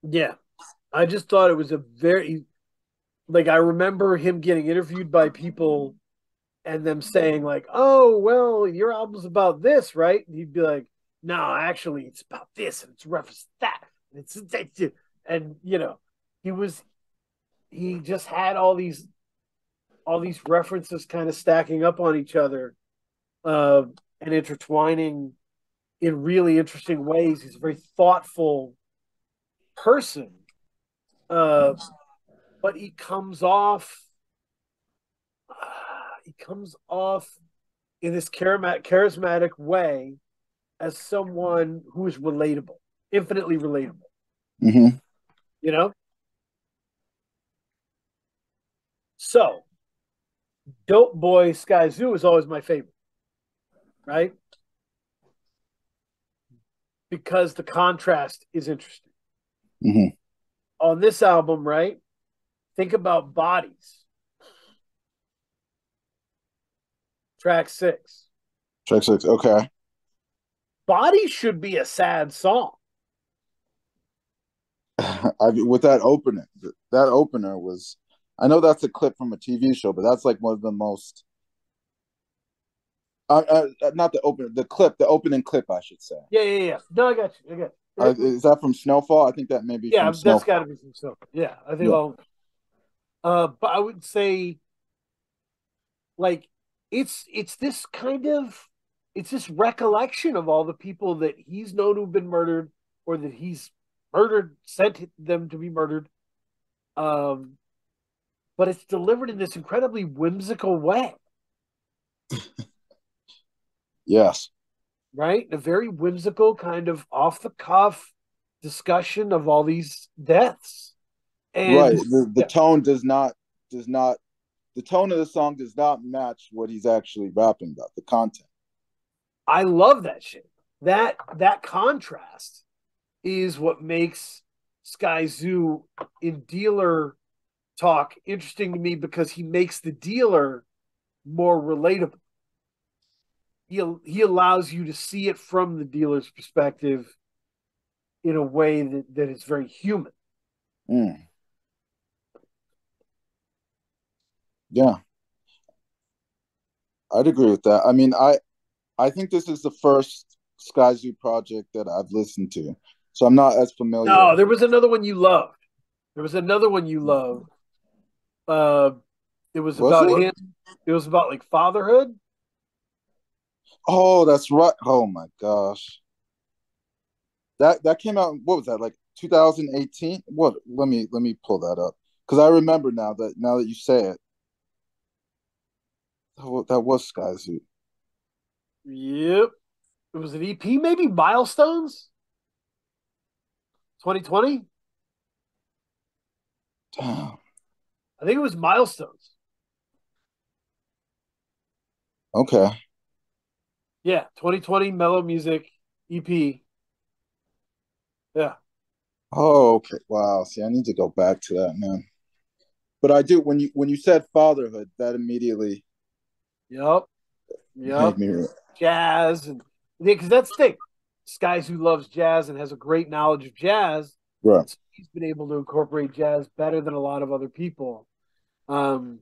yeah, I just thought it was a very, like, I remember him getting interviewed by people and them saying, like, oh, well, your album's about this, right? And he'd be like, no, actually, it's about this and it's reference that. And it's, and, you know, he was, he just had all these references kind of stacking up on each other and intertwining in really interesting ways. He's a very thoughtful person, uh, but he comes off in this charismatic way as someone who is relatable, infinitely relatable. Mm-hmm. You know, so Dope Boy Skyzoo is always my favorite, right? Because the contrast is interesting. Mm-hmm. On this album, right? Think about Bodies, track 6. Track 6. Okay. Bodies should be a sad song. With that opener was. I know that's a clip from a TV show, but that's like one of the most. Not the opener, the opening clip, I should say. Yeah, yeah, yeah. No, I got you. I got you. Is that from Snowfall? I think that may be Yeah, from that's got to Snowfall. be some stuff. Yeah, I think Yeah. all. But I would say, like, it's this kind of it's this recollection of all the people that he's known who've been murdered or that he's murdered, sent them to be murdered. Um, but it's delivered in this incredibly whimsical way, Yes. right? A very whimsical kind of off the cuff discussion of all these deaths. Right. And The yeah, tone does not the tone of the song does not match what he's actually rapping about, the content. I love that shit. That contrast is what makes Skyzoo in Dealer talk interesting to me because he makes the dealer more relatable. He allows you to see it from the dealer's perspective in a way that is very human. Mm. Yeah, I'd agree with that. I mean, I think this is the first Skyzoo project that I've listened to, so I'm not as familiar. No, there was another one you loved. There was another one you loved. Uh, it was Was about it? him. It was about like fatherhood. Oh, that's right. Oh my gosh. That came out, what was that, like 2018? What? Let me pull that up. Because I remember now that you say it. That was Skyzoo. Yep. It was an EP, maybe Milestones 2020. Damn. I think it was Milestones. Okay. Yeah, 2020 Mellow Music EP. Yeah. Oh, okay. Wow. See, I need to go back to that, man. But I do, when you said fatherhood, that immediately Yep. made Yep. me Jazz and yeah, because that's the thing. This guy who loves jazz and has a great knowledge of jazz, right. and so he's been able to incorporate jazz better than a lot of other people. Um,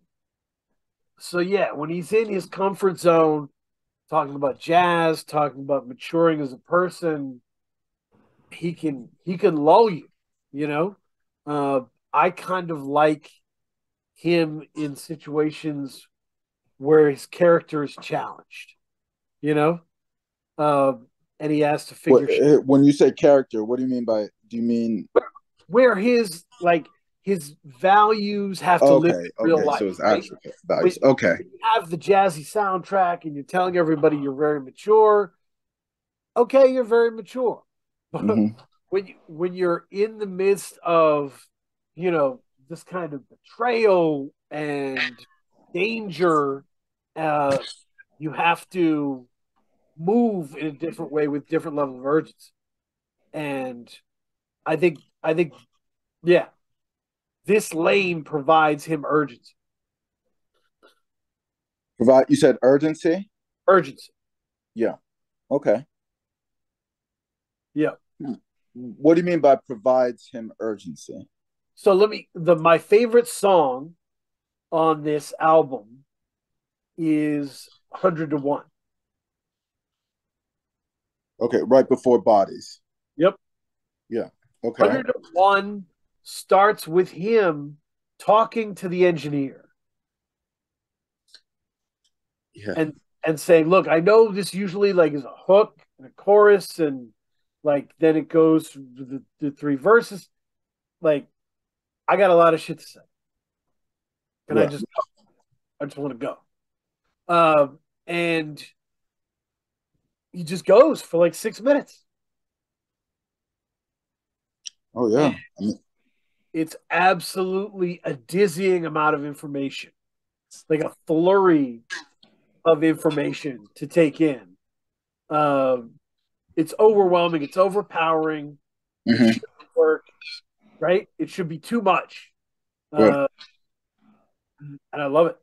so yeah, when he's in his comfort zone, talking about jazz, talking about maturing as a person, he can lull you, you know. Uh, I kind of like him in situations where his character is challenged, you know, uh, and he has to What figure shit when you say character, what do you mean by? Do you mean? where his values have to live Okay, in real okay. life, So it's right? actual When, values. Okay. when you have the jazzy soundtrack and you're telling everybody you're very mature, okay, you're very mature. But Mm-hmm. when you're in the midst of, this kind of betrayal and danger, uh, you have to move in a different way with different level of urgency. And I think, yeah, this lane provides him urgency. Provide. You said urgency. Urgency. Yeah. Okay. Yeah. What do you mean by provides him urgency? So my favorite song on this album is 100 to 1. Okay, right before bodies. Yep. Yeah. Okay. 100 to 1 starts with him talking to the engineer Yeah. and saying, "Look, I know this usually like is a hook and a chorus and like then it goes through the three verses. Like I got a lot of shit to say. Can I Right. just I just want to go." And he just goes for like 6 minutes. Oh yeah. And it's absolutely a dizzying amount of information, like a flurry of information to take in. Um, it's overwhelming. It's overpowering. It mm-hmm. should work, right? It should be too much. Right. Uh, and I love it.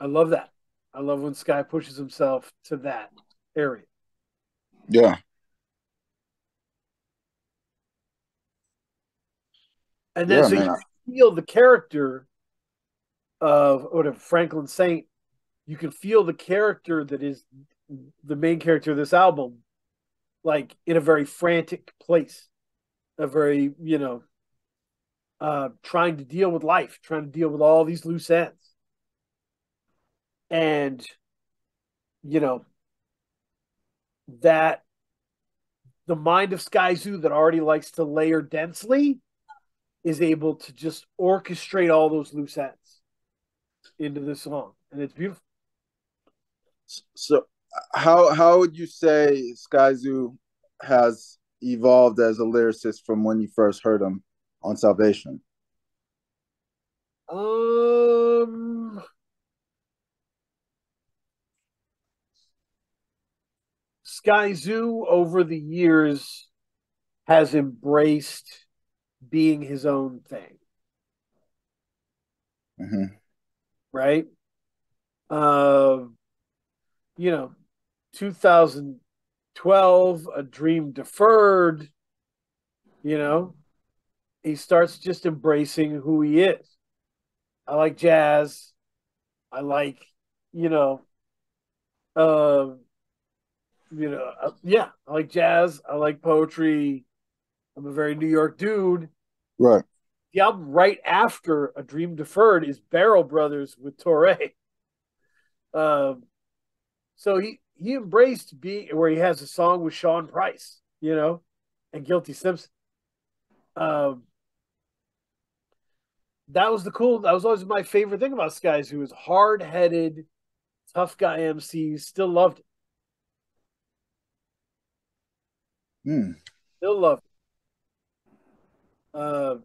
I love that. I love when Sky pushes himself to that area. Yeah. And then Yeah, so you man. feel the character of whatever Franklin Saint, you can feel the character that is the main character of this album, like in a very frantic place, a very, trying to deal with life, trying to deal with all these loose ends. And, you know, that the mind of Skyzoo that already likes to layer densely is able to just orchestrate all those loose ends into this song. And it's beautiful. So how would you say Skyzoo has evolved as a lyricist from when you first heard him on Salvation? Um, Skyzoo over the years has embraced being his own thing. Mm-hmm. right? Uh, you know, 2012, A Dream Deferred, you know, he starts just embracing who he is. I like jazz. I like, you know, uh, yeah, I like jazz. I like poetry. I'm a very New York dude. Right. The album right after A Dream Deferred is Barrel Brothers with Torre. Um, so he embraced being where he has a song with Sean Price, and Guilty Simpson. Um, that was always my favorite thing about Skies, who was hard headed, tough guy MC, still loved it. Mm. Still loved it.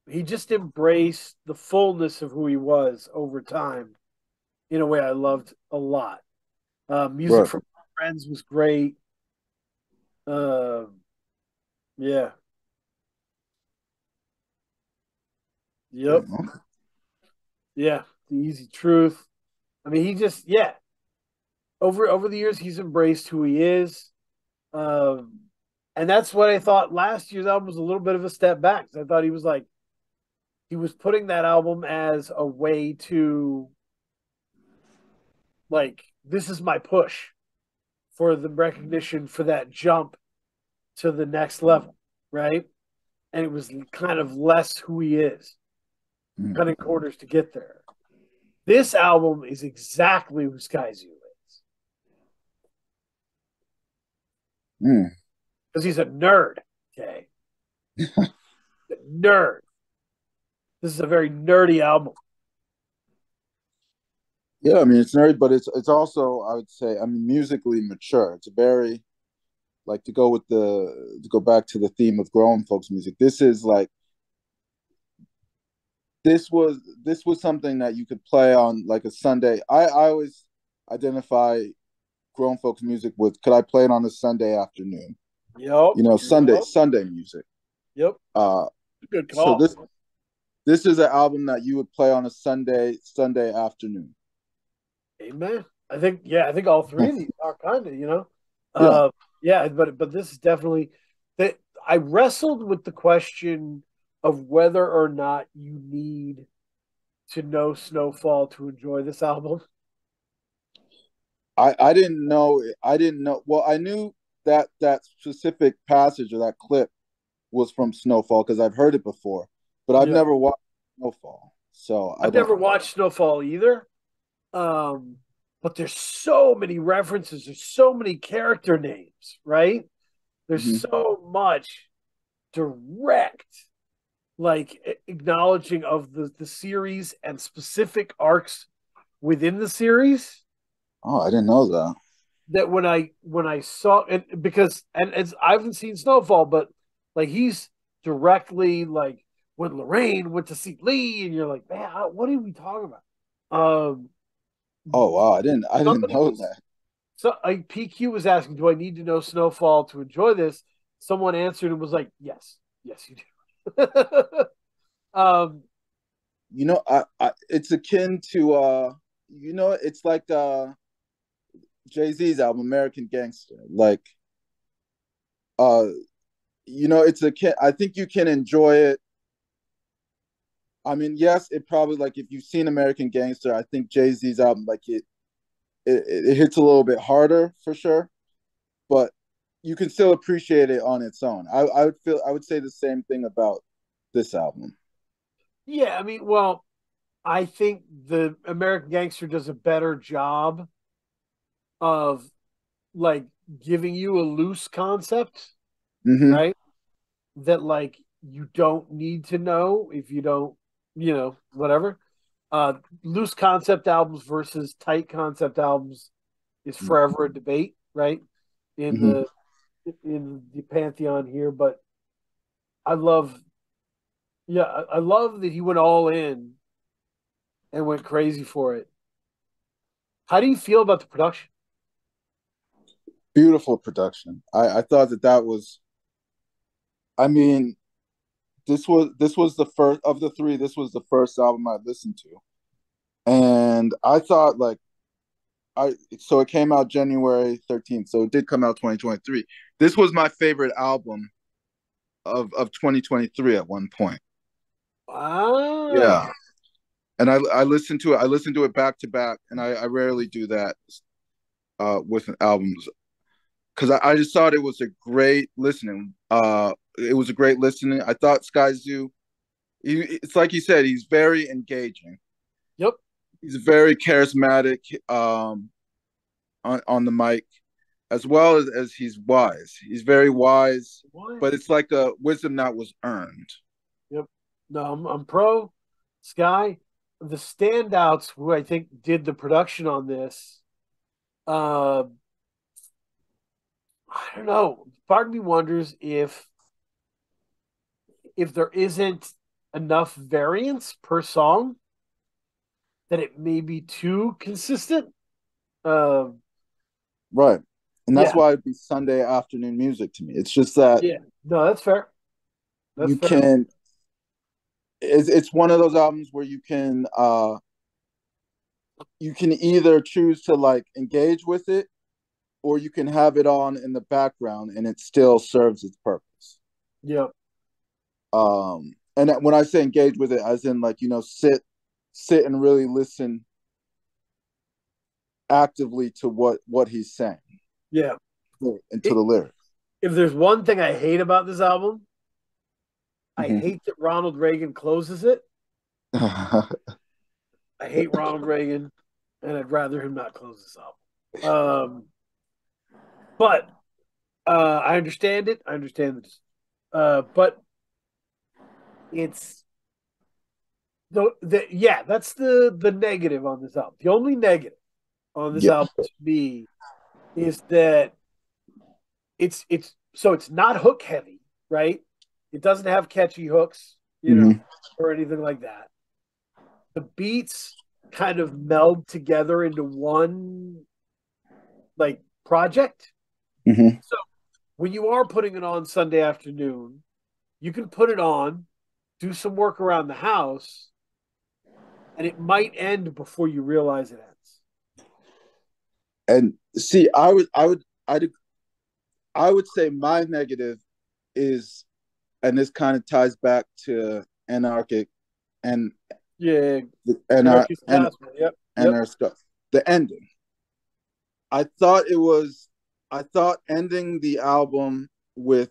He just embraced the fullness of who he was over time in a way I loved a lot. Music Right. from Friends was great. Uh, yeah. Yep. Okay. Yeah. The Easy Truth. I mean, he just, yeah. Over the years, he's embraced who he is. Um, and that's what I thought last year's album was a little bit of a step back. I thought he was putting that album as a way to, like, this is my push for the recognition for that jump to the next level, right? And it was kind of less who he is, Mm. cutting corners to get there. This album is exactly who Skyzoo is Mm. because he's a nerd. Okay, nerd. This is a very nerdy album. Yeah, I mean it's nerdy, but it's also, I would say, I mean, musically mature. It's a very, like, to go back to the theme of grown folks music. This was something that you could play on like a Sunday. I always identify grown folks music with, could I play it on a Sunday afternoon? Yep. You know, Sunday music. Yep. Uh, Good so call. this is an album that you would play on a Sunday afternoon. Amen. I think all three of these are kind of. Yeah, Uh, yeah, but this is definitely that I wrestled with the question of whether or not you need to know Snowfall to enjoy this album. I didn't know. I didn't know. Well, I knew that that specific passage or that clip was from Snowfall because I've heard it before, but I've Yeah. never watched Snowfall, so I I've don't. never watched Snowfall either. Um, but there's so many references, there's so many character names, right? There's Mhm. so much direct acknowledging of the series and specific arcs within the series Oh, I didn't know that. that when I saw it, because and it's I haven't seen Snowfall, but like he's directly like when Lorraine went to see Lee, and you're like, man, what are we talking about? Oh wow, I didn't Somebody know was that. so like PQ was asking, do I need to know Snowfall to enjoy this? Someone answered and was like, yes, yes, you do. um, You know, it's akin to you know, it's like Jay-Z's album American Gangster. Like uh, you know, it's akin. I think you can enjoy it. I mean, yes, it probably, like, if you've seen American Gangster, I think Jay-Z's album, like, it hits a little bit harder for sure, but you can still appreciate it on its own. I would say the same thing about this album. yeah, I mean, well, I think the American Gangster does a better job of like giving you a loose concept, Mm-hmm. right? That like you don't need to know if you don't, whatever. Loose concept albums versus tight concept albums is forever a debate, right? In Mm-hmm. the pantheon here, but I love, yeah, I love that he went all in and went crazy for it. How do you feel about the production? Beautiful production. I thought that that was. I mean, this was the first of the three. This was the first album I listened to, and I thought like I so it came out January 13th, so it did come out 2023. This was my favorite album of 2023 at one point. Ah, Yeah, and I listened to it. I listened to it back to back, and I rarely do that with albums because I just thought it was a great listening. It was a great listening. I thought Skyzoo. It's like you said. He's very engaging. yep. He's very charismatic on the mic, as well as he's wise. He's very wise, What? but it's like a wisdom that was earned. Yep. No, I'm pro Sky. The standouts who I think did the production on this, uh, I don't know. Part of me wonders if there isn't enough variance per song that it may be too consistent. Uh, Right. And that's yeah, why it'd be Sunday afternoon music to me. It's just that yeah. No, that's fair. That's you fair. can it's one of those albums where you can either choose to like engage with it or you can have it on in the background and it still serves its purpose. Yep. And when I say engage with it, as in like, sit and really listen actively to what he's saying Yeah. and to It, the lyrics. if there's one thing I hate about this album, I Mm-hmm. hate that Ronald Reagan closes it. I hate Ronald Reagan, and I'd rather him not close this album. But I understand it. I understand this. But it's yeah, that's the negative on this album. The only negative on this Yeah. album to me is that it's not hook heavy, right? It doesn't have catchy hooks, Mm-hmm. or anything like that. The beats kind of meld together into one like project. Mm-hmm. So when you are putting it on Sunday afternoon, you can put it on, do some work around the house, and it might end before you realize it ends. And see, I would say my negative is, and this kind of ties back to anarchic and Yeah, and our Anarchist Castle. Yep, and yep. our stuff. The ending. I thought it was. I thought ending the album with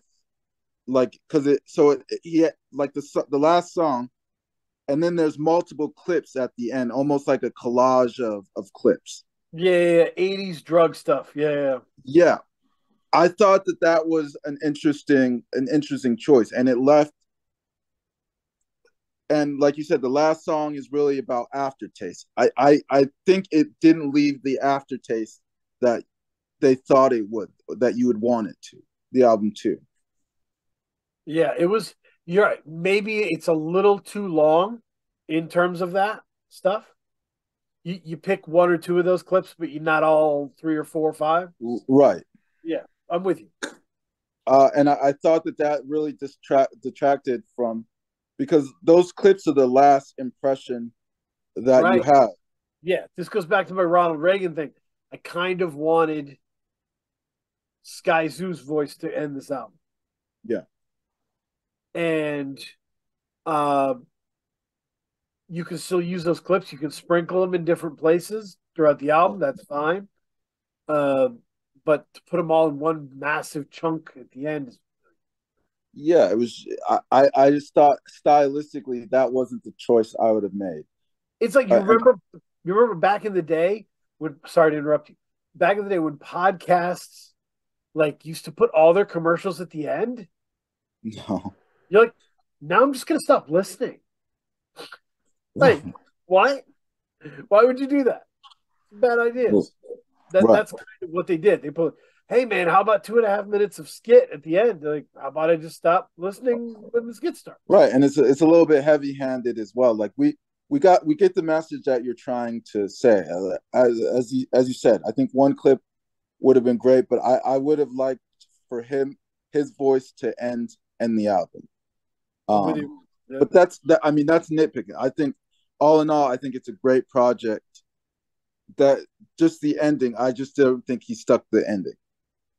like because he had, like the last song, and then there's multiple clips at the end, almost like a collage of clips. Yeah, 80s drug stuff. Yeah. Yeah, I thought that was an interesting choice, and it left. And like you said, the last song is really about aftertaste. I think it didn't leave the aftertaste that they thought it would, that you would want it to. The album too. Yeah, it was. You're right. Maybe it's a little too long in terms of that stuff. You pick one or two of those clips, but you not all three or four or five. Right. Yeah, I'm with you. And I thought that really detracted from, because those clips are the last impression that you Right. have. Yeah, this goes back to my Ronald Reagan thing. I kind of wanted Skyzoo's voice to end this album, Yeah. and uh, you can still use those clips. You can sprinkle them in different places throughout the album. That's fine. Uh, but to put them all in one massive chunk at the end is Yeah, it was. I just thought stylistically that wasn't the choice I would have made. it's like And you remember back in the day when sorry to interrupt you. Back in the day when podcasts like used to put all their commercials at the end, no, you're like, now I'm just gonna stop listening. Like, what? Why would you do that? Bad idea. right, That's kind of what they did. They put, hey man, how about 2.5 minutes of skit at the end? They're like, how about I just stop listening when the skit starts? right, and it's a little bit heavy handed as well. Like we get the message that you're trying to say. As you said, I think one clip would have been great, but I would have liked for his voice to end the album. I'm with you. Um, Yep. but that's that. I mean, that's nitpicking. I think, all in all, I think it's a great project. That just the ending. I just don't think he stuck the ending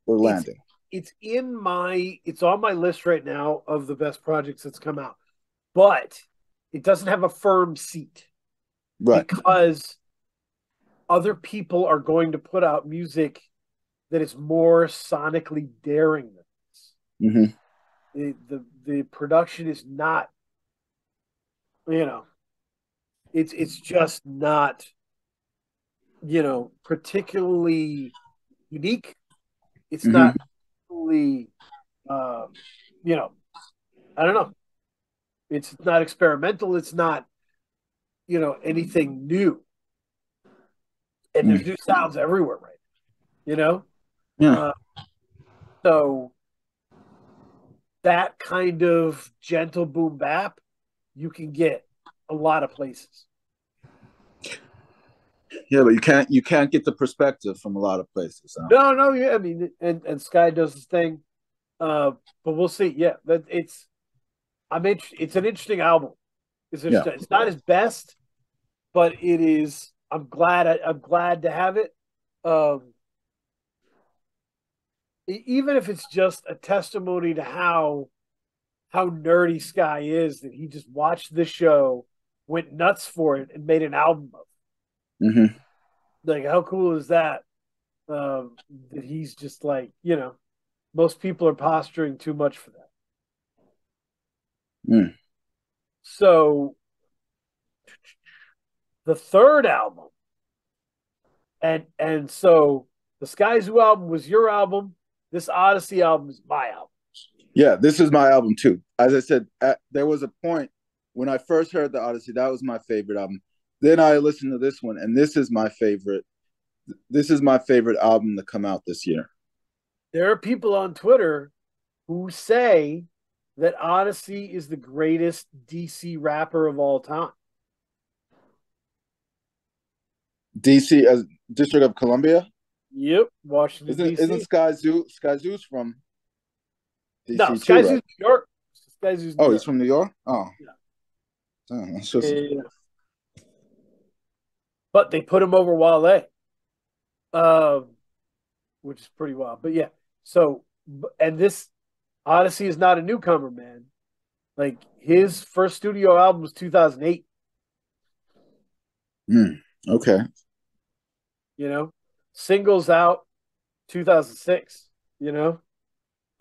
or It's landing. it's on my list right now of the best projects that's come out, but it doesn't have a firm seat Right. because other people are going to put out music that is more sonically daring than this. Mm-hmm. The production is not, you know, it's just not, particularly unique. It's Mm-hmm. not really, um, you know, I don't know. It's not experimental. It's not, anything new. And there's Mm. new sounds everywhere, right? You know, Yeah. uh, so that kind of gentle boom bap you can get a lot of places. Yeah, but you can't get the perspective from a lot of places. Huh? No, no, yeah, I mean, and Sky does his thing, uh, but we'll see. Yeah, that it's an interesting album. Yeah. It's not his best, but it is. I'm glad to have it. Um, Even if it's just a testimony to how nerdy Sky is, that he just watched this show, went nuts for it, and made an album of. Mm-hmm. Like, how cool is that? That he's just like, most people are posturing too much for that. Mm. So the third album, and so the Skyzoo album was your album. This Oddisee album is my album. Yeah, this is my album too. As I said, there was a point when I first heard the Oddisee, that was my favorite album. Then I listened to this one, and this is my favorite. This is my favorite album to come out this year. There are people on Twitter who say that Oddisee is the greatest DC rapper of all time. DC as District of Columbia. Yep, Washington Isn't D.C. Skyzoo's from No, DC too, Skyzoo's right? New York. Skyzoo's New Oh, he's York. from New York. Oh, Yeah. damn, that's just Yeah. But they put him over Wale, um, which is pretty wild. But yeah, so and this Oddisee is not a newcomer, man. Like his first studio album was 2008. okay. You know, singles out 2006. You know,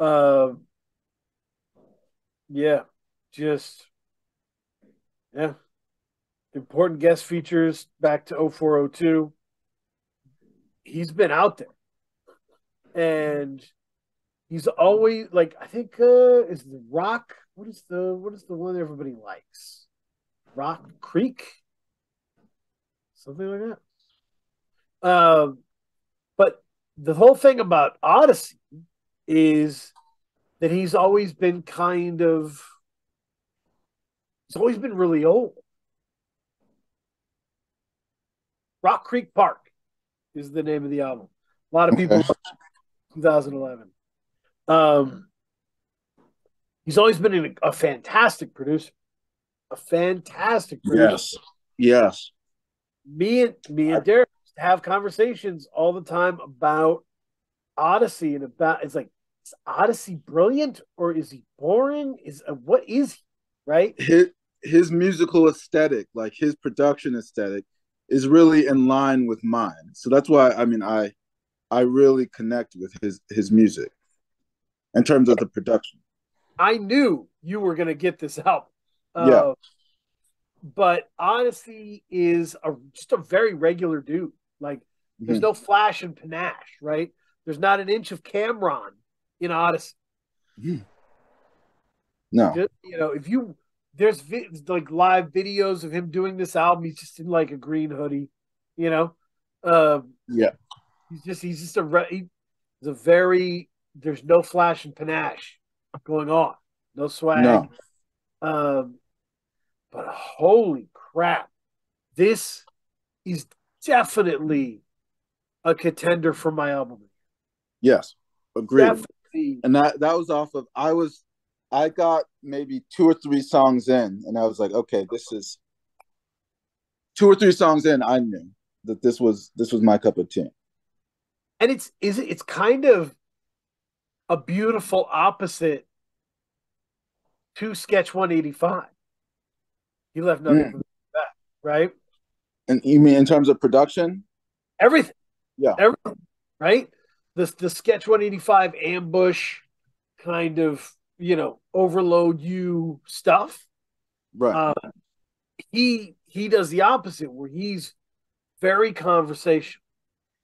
um, yeah, just yeah. Important guest features back to 0402. He's been out there, and he's always like, I think is the Rock. What is the one everybody likes? Rock Creek, something like that. But the whole thing about Oddisee is that he's always been really old. Rock Creek Park is the name of the album. A lot of people Okay. love 2011. Um, he's always been a fantastic producer, a fantastic producer. Yes. Yes. Me and Derek have conversations all the time about Oddisee and about it's like, is Oddisee brilliant or is he boring? What is he? Right? His musical aesthetic, like his production aesthetic, is really in line with mine. So that's why I really connect with his music in terms of the production. I knew you were going to get this album. Yeah. But Oddisee is just a very regular dude. Like, there's Mm-hmm. no flash and panache, right? There's not an inch of Cameron in Oddisee. Mm-hmm. No. Just, if there's like live videos of him doing this album, he's just in like a green hoodie, you know. Yeah. He's a very there's no flash and panache going on, no swag. No. Um, but holy crap, this is definitely a contender for my album. Yes. Agreed. Definitely. And that was off of I got maybe 2 or 3 songs in, and I was like, okay, this is 2 or 3 songs in. I knew that this was my cup of tea. And it's kind of a beautiful opposite to Sketch 185. He left nothing Mm. but that, right? And you mean in terms of production? Everything, Yeah, everything, right? The Sketch 185 ambush kind of, overload you stuff. right. Uh, he does the opposite, where he's very conversational,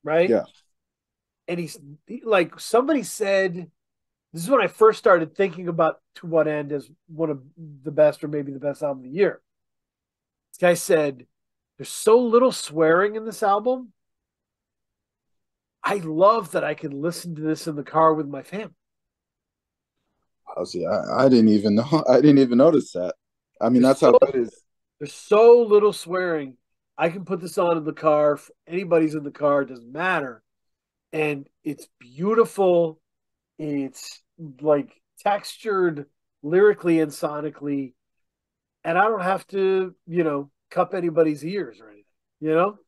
right? Yeah. And like somebody said, this is when I first started thinking about To What End as one of the best, or maybe the best album of the year. This guy said, "There's so little swearing in this album. I love that I can listen to this in the car with my family." Oh, see, I didn't even know. I didn't even notice that. I mean, There's that's how so good it is. there's so little swearing. I can put this on in the car. Anybody's in the car, it doesn't matter. And it's beautiful. It's like textured lyrically and sonically. And I don't have to, cup anybody's you know?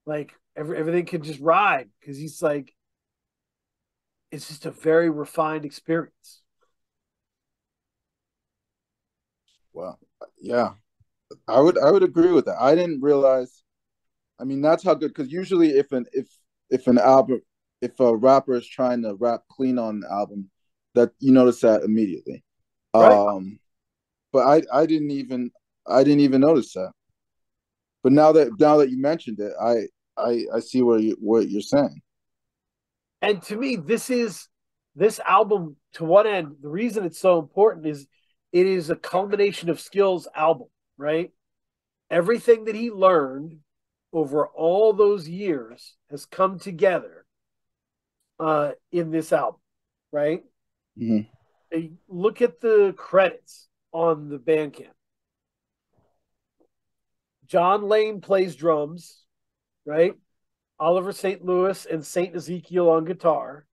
Like everything can just ride, because he's like, it's just a very refined experience. Well, yeah, I would agree with that. I didn't realize. I mean, that's how good. Because usually, if an album, if a rapper is trying to rap clean on an album, that you notice that immediately. Right. But I didn't even notice that. But now that you mentioned it, I see what you're saying. And to me, this album, To What End, the reason it's so important is it is a culmination of skills album, right? Everything that he learned over all those years has come together in this album, right? Mm-hmm. Look at the credits on the Bandcamp. John Lane plays drums, right? Oliver St. Louis and St. Ezekiel on guitar,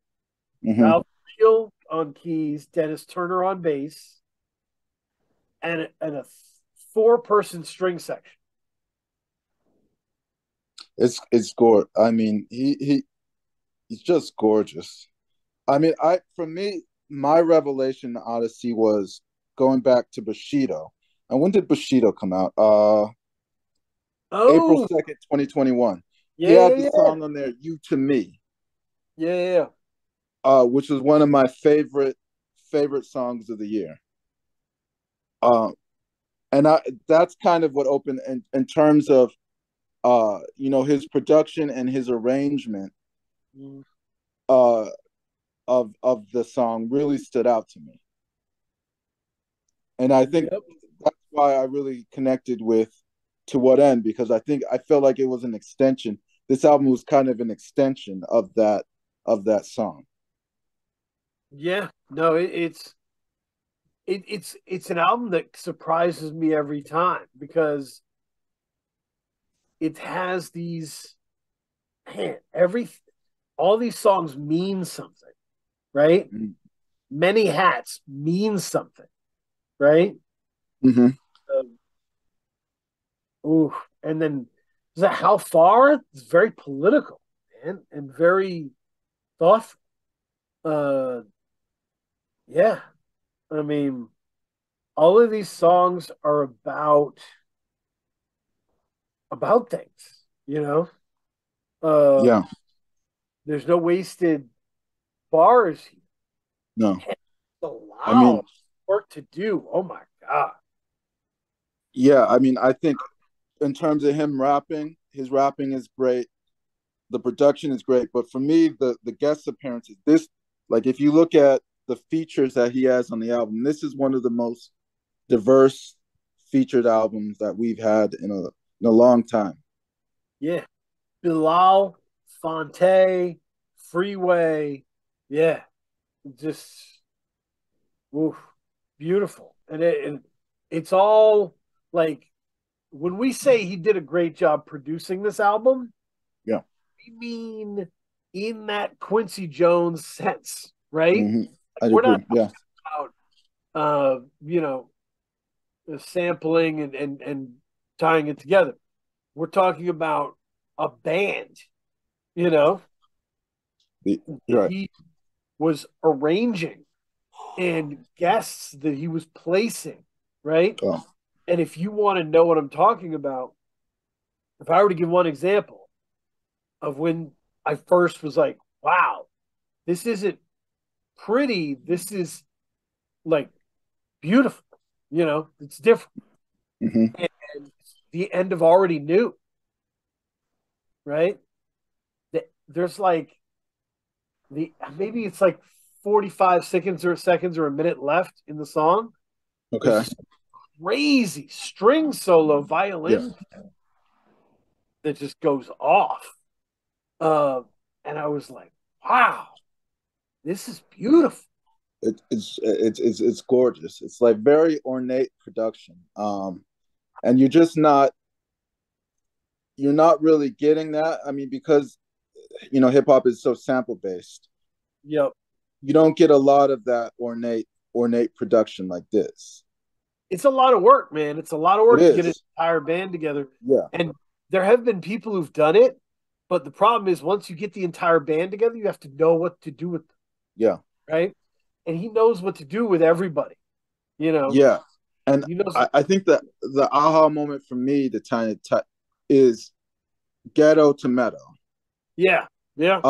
Mm-hmm. Ralph Steele on keys, Dennis Turner on bass, and a 4-person string section. It's gore. I mean, he's just gorgeous. I mean, I for me, my revelation in Odyssey was going back to Bushido. And when did Bushido come out? April Oh, 2nd, 2021. He yeah, had yeah, the yeah, song on there, You to Me, yeah, yeah. which was one of my favorite songs of the year. Uh, and that's kind of what opened in terms of his production and his arrangement Mm. uh of the song really stood out to me. And I think Yep. that's why I really connected with To What End, because I felt like it was an extension. This album was kind of an extension of that song. Yeah. No, it's an album that surprises me every time, because it has these, man, all these songs mean something, right? Many hats means something, right? Mm-hmm. Um, ooh, and then is that How Far? It's very political, man, and very thoughtful. Uh, yeah, I mean, all of these songs are about things, you know. Uh, Yeah. there's no wasted bars here. No. A I lot mean, of work to do. Oh my god. yeah, I mean, I think in terms of him rapping, his rapping is great. The production is great, but for me, the guest appearances, this like if you look at the features that he has on the album, this is one of the most diverse featured albums that we've had in a long time. Yeah. Bilal, Fonte, Freeway. Yeah. Just oof, beautiful. And it's all like, when we say he did a great job producing this album, Yeah. we mean in that Quincy Jones sense, right? Mm-hmm. Like, I'd we're not agree. Yeah. talking you know, sampling and tying it together. We're talking about a band, you know, Right. he was arranging and guests that he was placing, right? Oh, And if you want to know what I'm talking about, if I were to give one example of when I first was like, wow, this isn't pretty, this is like beautiful, it's different. mm-hmm. And the end of Already Knew, right? There's like maybe it's like 45 seconds or a minute left in the song. There's Okay. this crazy string solo Yeah. violin that just goes off. Uh, and I was like, wow, this is beautiful. It's gorgeous. It's like very ornate production. And you're not really getting that. I mean, because hip hop is so sample based. Yep. You don't get a lot of that ornate production like this. It's a lot of work, man. It's a lot of It work to get an is. entire band together. Yeah. And there have been people who've done it, but the problem is once you get the entire band together, you have to know what to do with them, Yeah. right? And he knows what to do with everybody. Yeah. And He knows. I think that the aha moment for me, the tiny is ghetto to meadow. Yeah, yeah.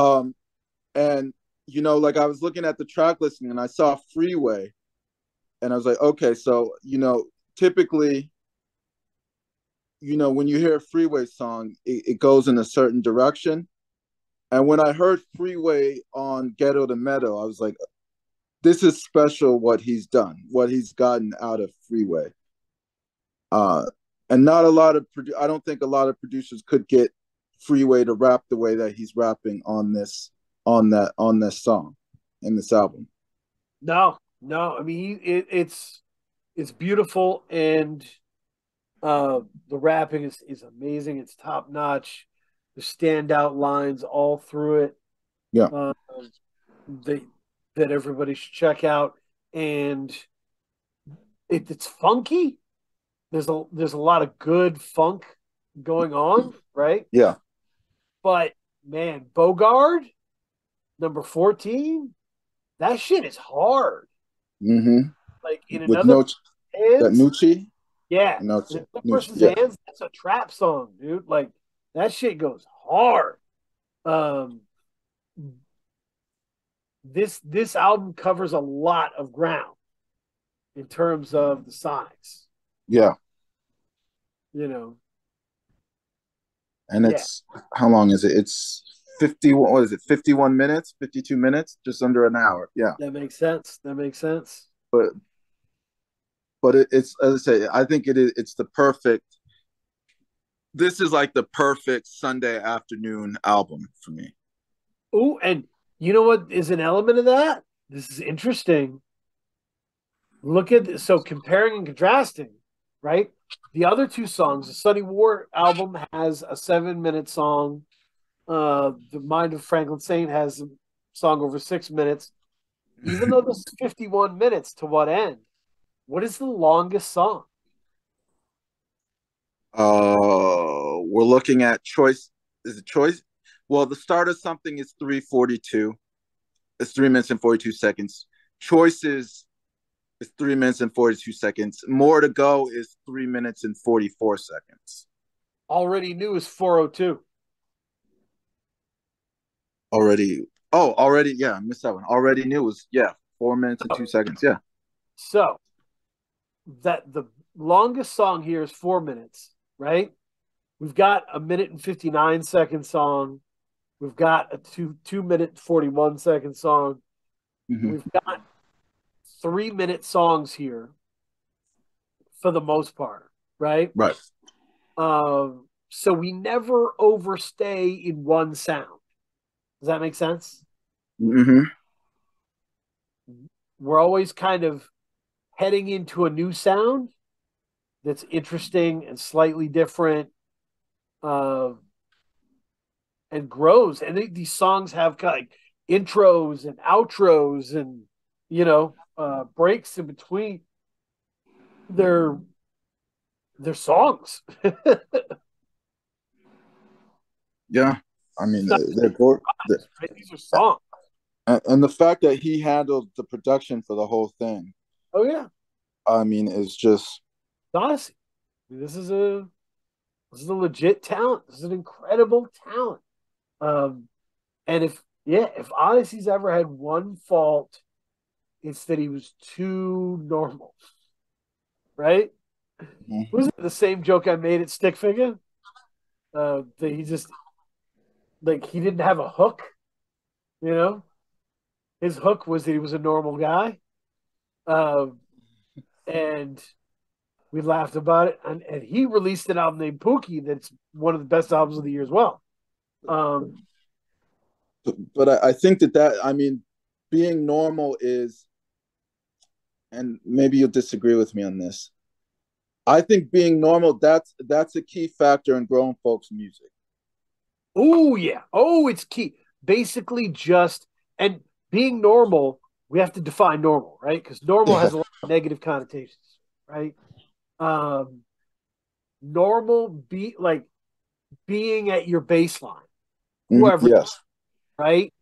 And like I was looking at the track listing and I saw Freeway, and I was like, okay, so typically, when you hear a Freeway song, it goes in a certain direction. And when I heard Freeway on Ghetto to Meadow, I was like, this is special what he's done, what he's gotten out of Freeway. And not a lot of I don't think a lot of producers could get Freeway to rap the way that he's rapping on this song in this album. No, no. I mean, it's beautiful, and the rapping is amazing. It's top notch. The standout lines all through it. Yeah. Uh, they that everybody should check out, and it's funky. There's a lot of good funk going on, right? Yeah. But man, Bogard number 14, that shit is hard. Mm-hmm. Like in With another no that hands, Nucci. yeah. In Nucci. another Nucci. person's Yeah. hands, that's a trap song, dude. Like that shit goes hard. Um, this album covers a lot of ground in terms of the size. Yeah. You know, And yeah, it's how long is it? It's 51. What is it? 51 minutes, 52 minutes, just under an hour. Yeah. that makes sense. That makes sense. But it's, as I say, I think it's the perfect. This is like the perfect Sunday afternoon album for me. Oh, and you know what is an element of that? This is interesting. Look at this. So comparing and contrasting, right? The other two songs, the Sunny War album has a 7-minute song. The Mind of Franklin Saint has a song over 6 minutes. Even though this is 51 minutes, to what end? What is the longest song? We're looking at choice. Is it choice? Well, the start of something is 3:42. It's 3 minutes and 42 seconds. Choices is 3 minutes and 42 seconds. More to go is 3 minutes and 44 seconds. Already Knew is 402. Already. Yeah, I missed that one. Already Knew was 4 minutes and 2 seconds. Yeah. So that the longest song here is 4 minutes, right? We've got a 1:59 song. We've got a 2 minute 41 song. Mm-hmm. We've got 3 minute songs here for the most part, right? Right. So we never overstay in one sound. Does that make sense? Mm-hmm. We're always kind of heading into a new sound that's interesting and slightly different, uh, and grows. And these songs have kind of like intros and outros, and breaks in between their their songs. Yeah, I mean, Not right? These are songs. and the fact that he handled the production for the whole thing, Oh yeah, I mean, is just Odyssey. I mean, this is a legit talent. This is an incredible talent. Um, and if Odyssey's ever had one fault, it's that he was too normal, right? Was it the same joke I made at Stick Figure? That he just like he didn't have a hook, you know? His hook was that he was a normal guy. Um, and we laughed about it. And he released an album named Pookie that's one of the best albums of the year as well. Um, but I think that I mean, being normal is, and maybe you'll disagree with me on this. I think being normal, that's a key factor in grown folks music. oh yeah. Oh, it's key. Basically just and being normal, we have to define normal, right? Because normal has a lot of negative connotations, right? Um, normal be like being at your baseline, whoever, Yes, right?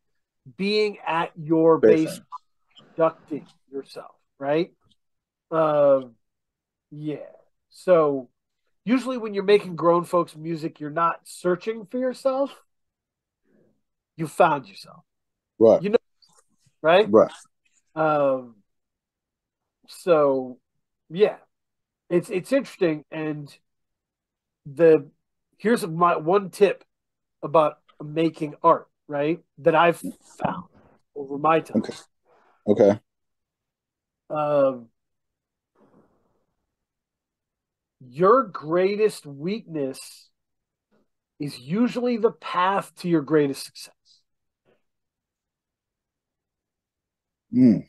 Being at your base, baseline. conducting yourself, right? Uh, yeah. So usually when you're making grown folks music, you're not searching for yourself. You found yourself. Right, You know, right? right. Um, so yeah, it's interesting. And the here's my one tip about making art, right? That I've found over my time. Okay, okay. Um, your greatest weakness is usually the path to your greatest success. Mm.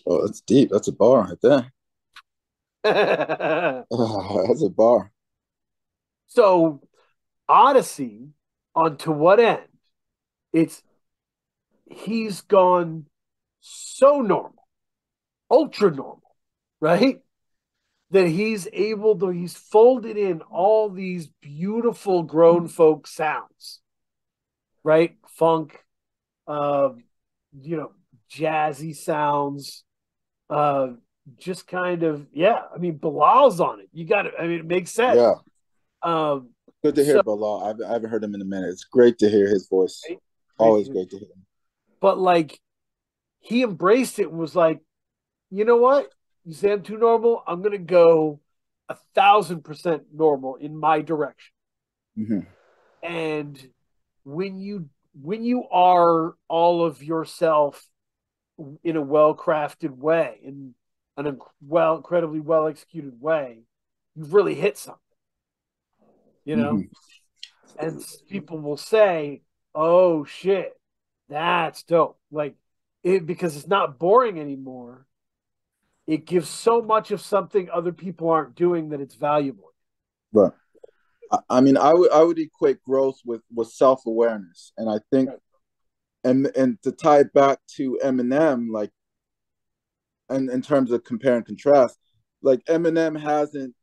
Oh, that's deep. That's a bar right there. That's a bar. So Odyssey on To What End? It's he's gone so normal, ultra normal, right? That he's folded in all these beautiful grown folk sounds, right? Funk, uh, you know, jazzy sounds, uh, just kind of, yeah. I mean, Bilal's on it. You got it. I mean, it makes sense. Yeah, Um, good to hear so, Bilal. I haven't heard him in a minute. It's great to hear his voice. right? Great to Always hear. great to hear him. But like, he embraced it and was like, you know what? You say I'm too normal. I'm gonna go 1,000% normal in my direction. Mm-hmm. And when you are all of yourself in a well crafted way, in an incredibly well executed way, you've really hit something, you know. Mm-hmm. And people will say, "Oh shit, that's dope!" Like it because it's not boring anymore. It gives so much of something other people aren't doing that it's valuable. Right. I mean, I would equate growth with self awareness, and I think, Right. and to tie it back to Eminem, like, and in terms of compare and contrast, like Eminem hasn't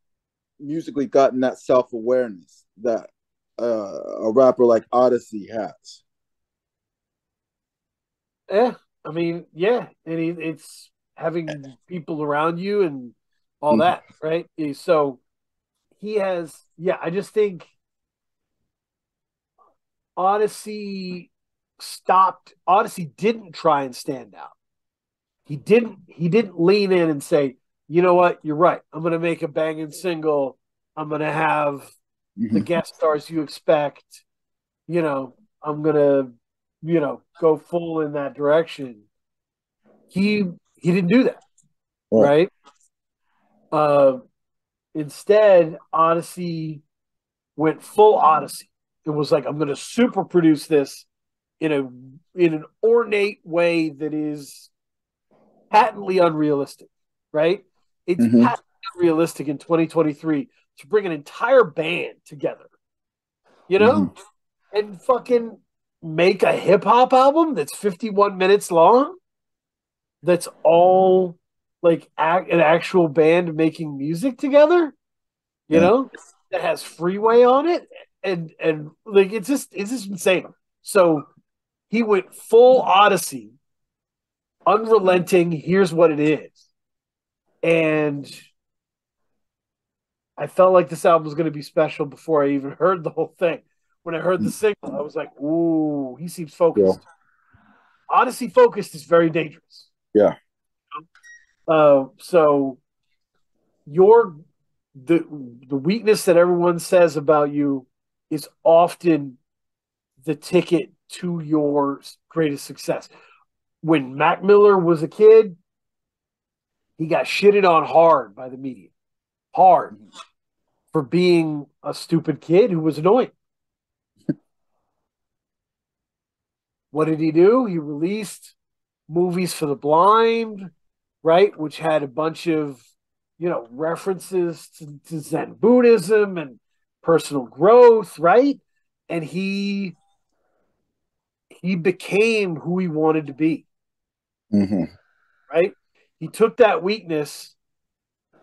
musically gotten that self awareness that a rapper like Oddisee has. Yeah, I mean, yeah, and it's having people around you and all Mm-hmm. that, right? So he has, yeah. I just think Odyssey stopped. Odyssey didn't try and stand out. He didn't lean in and say, you know what, you're right. I'm gonna make a banging single. I'm gonna have the Mm-hmm. guest stars you expect. You know, I'm gonna, go full in that direction. He didn't do that, Right. right? Uh, Instead, Odyssey went full Odyssey. It was like I'm going to super produce this in a in an ornate way that is patently unrealistic, right? It's Mm-hmm. patently unrealistic in 2023 to bring an entire band together, you Mm-hmm. know, and fucking make a hip hop album that's 51 minutes long. that's all like an actual band making music together, you Yeah. know, that has Freeway on it, and like it's just insane. So he went full Odyssey, unrelenting. Here's what it is, and I felt like this album was going to be special before I even heard the whole thing. When I heard the single, I was like, "Ooh, he seems Yeah. focused." Odyssey focused is very dangerous. Yeah. So your the the weakness that everyone says about you is often the ticket to your greatest success. When Mac Miller was a kid, he got shitted on hard by the media, hard for being a stupid kid who was annoying. What did he do? He released Movies for the Blind, right, which had a bunch of references to Zen Buddhism and personal growth, right? And he became who he wanted to be, Mm-hmm. right? He took that weakness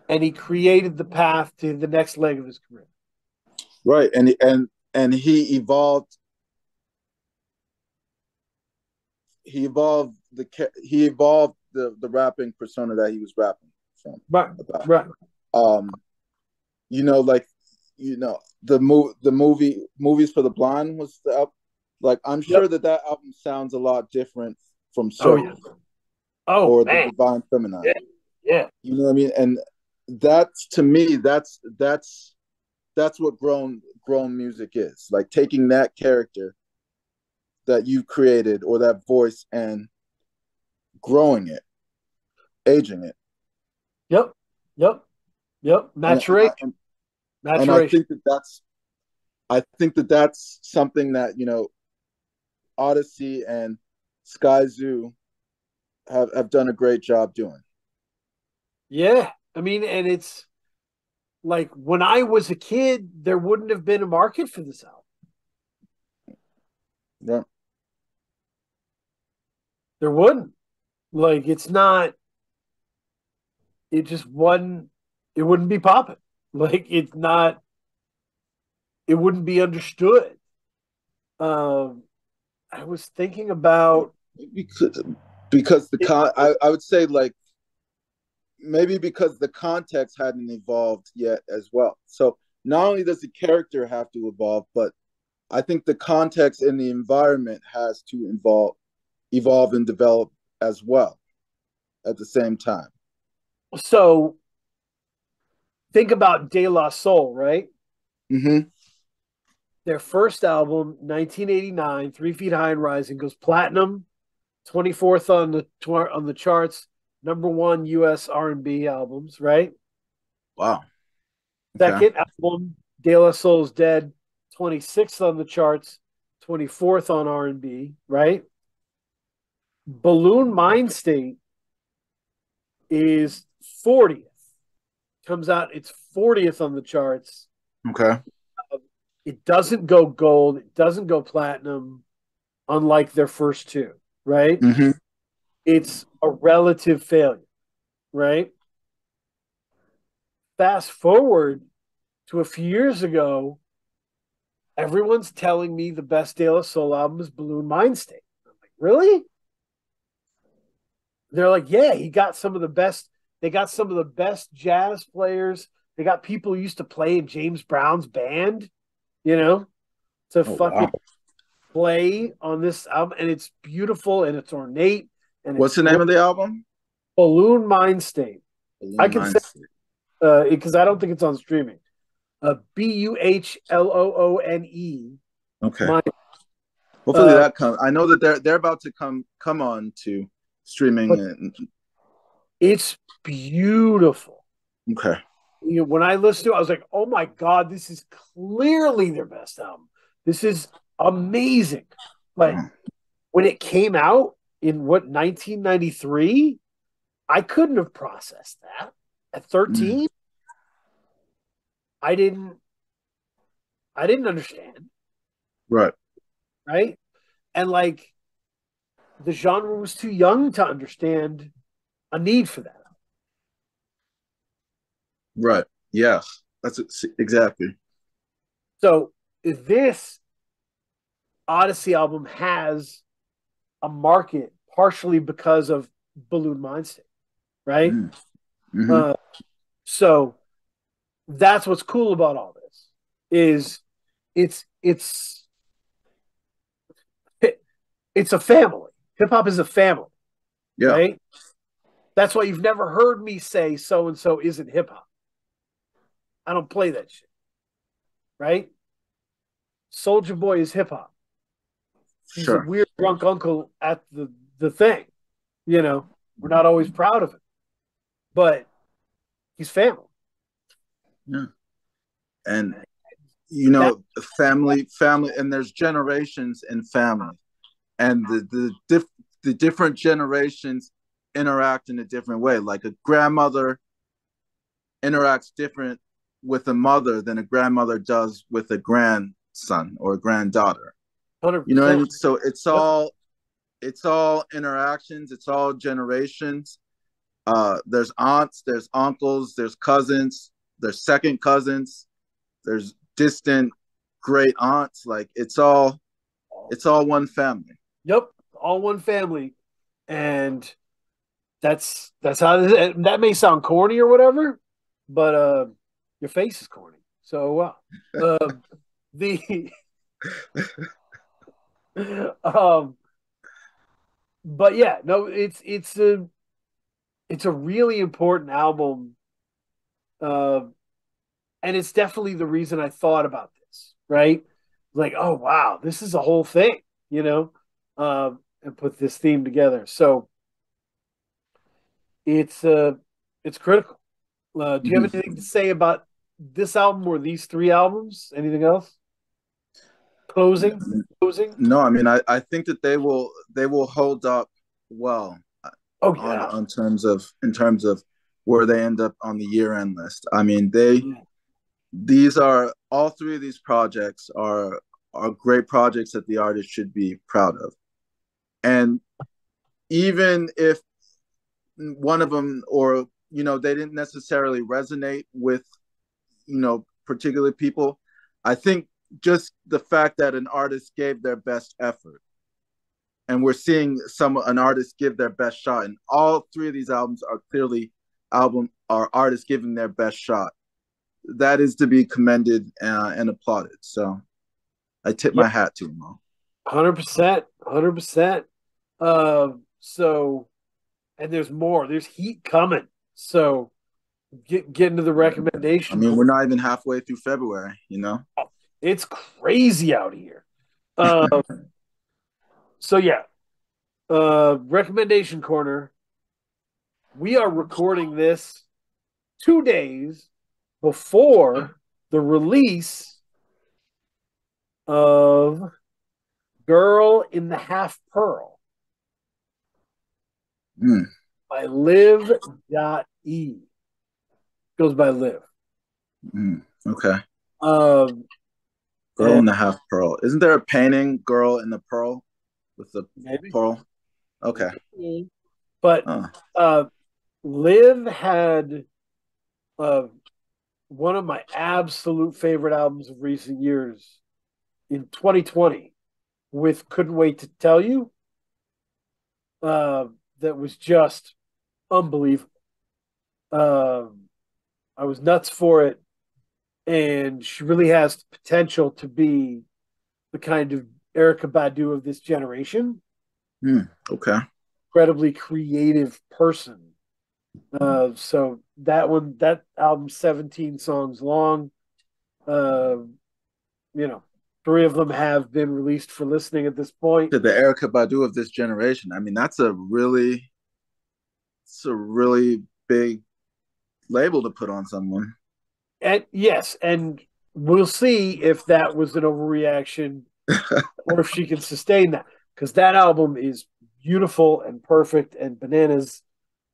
and he created the path to the next leg of his career. Right, and he evolved. He evolved the rapping persona that he was rapping from Right, about. right. Um, like the movie Movies for the Blind was the up. Like I'm Yep. sure that album sounds a lot different from Oh yeah. Circle Oh or The man. Divine Feminine. Yeah. Yeah. You know what I mean? And that's to me, that's what grown music is. Like taking that character that you created or that voice and growing it, aging it. Yep. Yep. Yep. And and I, Maturation. and, and I Maturation. think that's something that Oddisee and Skyzoo have done a great job doing. Yeah. I mean, and it's like when I was a kid, there wouldn't have been a market for this album. Yeah. There wouldn't. Like it's not. It just wasn't. It wouldn't be popping. Like it's not. It wouldn't be understood. Um, I was thinking about Because it. I would say like maybe because the context hadn't evolved yet as well. So not only does the character have to evolve, but I think the context and the environment has to evolve and develop as well at the same time. So think about De La Soul, right? Mm-hmm. Their first album, 1989, 3 Feet High and Rising, goes platinum, 24th on the charts, #1 U.S. R&B albums, right? Wow. Okay. Second album, De La Soul's Dead, 26th on the charts, 24th on R&B, right? Balloon Mind State is 40th. Comes out, it's 40th on the charts. Okay. It doesn't go gold. It doesn't go platinum, unlike their first two, right? Mm-hmm. It's a relative failure, right? Fast forward to a few years ago, everyone's telling me the best De La Soul album is Balloon Mind State. I'm like, really? They're like, yeah, he got some of the best. They got some of the best jazz players. They got people who used to play in James Brown's band, you know, to Oh fucking wow. play on this album. And it's beautiful and it's ornate and it's What's the name of the album? Balloon Mind State. I Balloon can say Mindset. because I don't think it's on streaming. Buhloone. Okay. My, Hopefully uh, that comes. I know that they're about to come on to streaming. but it's beautiful. Okay. When I listened to it, I was like, "Oh my god, this is clearly their best album. This is amazing." But when it came out in 1993, I couldn't have processed that. At 13, I didn't. I didn't understand, Right. right? And like the genre was too young to understand a need for that. Right. Yeah. That's exactly. So this Oddisee album has a market partially because of Balloon Mind State, right? Mm. Hmm. Uh, so that's what's cool about all this is it's it's a family. Hip hop is a family, Yeah. right? That's why you've never heard me say so and so isn't hip hop. I don't play that shit, right? Soldier Boy is hip hop. He's a Sure. weird drunk uncle at the thing. You know, we're not always proud of him, but he's family. Yeah. And That family, and there's generations in family, and the different generations interact in a different way. Like a grandmother interacts different with a mother than a grandmother does with a grandson or a granddaughter. hundred You know what I percent. mean? So it's all interactions, it's all generations. There's aunts, there's uncles, there's cousins, there's second cousins, there's distant great aunts. Like it's all one family. Yep, all one family, and that's how that may sound corny or whatever, but your face is corny. So the um, but yeah, no, it's a really important album, uh, and it's definitely the reason I thought about this. Right, like oh wow, this is a whole thing, and put this theme together. So it's uh, it's critical. Do you have Mhm. anything to say about this album or these three albums? Anything else? Closing, closing. No, I mean I think that they will hold up well Oh on yeah, in terms of where they end up on the year end list. I mean yeah. these are all three of these projects are great projects that the artist should be proud of. And even if one of them, or they didn't necessarily resonate with particular people, I think just the fact that an artist gave their best effort, and we're seeing an artist give their best shot, and all three of these albums are clearly artists giving their best shot. That is to be commended and applauded. So I tip Yeah, my hat to them all. 100%, 100%. So, and there's more. There's heat coming. So get into the I recommendation mean, corner. we're not even halfway through February. It's crazy out here. Uh, so yeah, recommendation corner. We are recording this 2 days before the release of Girl in the Half Pearl Mm, by Live.E. Goes by Live. okay. Um, Girl and in the Half Pearl. Isn't there a painting, Girl in the Pearl, with the maybe, pearl? Okay. but Oh. uh, Live had uh, one of my absolute favorite albums of recent years in 2020 with Couldn't Wait to Tell You. Uh, that was just unbelievable. Um, I was nuts for it, and she really has the potential to be the kind of Erica Badu of this generation. Okay. Incredibly creative person. So that album's 17 songs long. Uh, you know, three of them have been released for listening at this point. To the Erica Badu of this generation. I mean, it's a really big label to put on someone. And yes, and we'll see if that was an overreaction or if she can sustain that because that album is beautiful and perfect and bananas.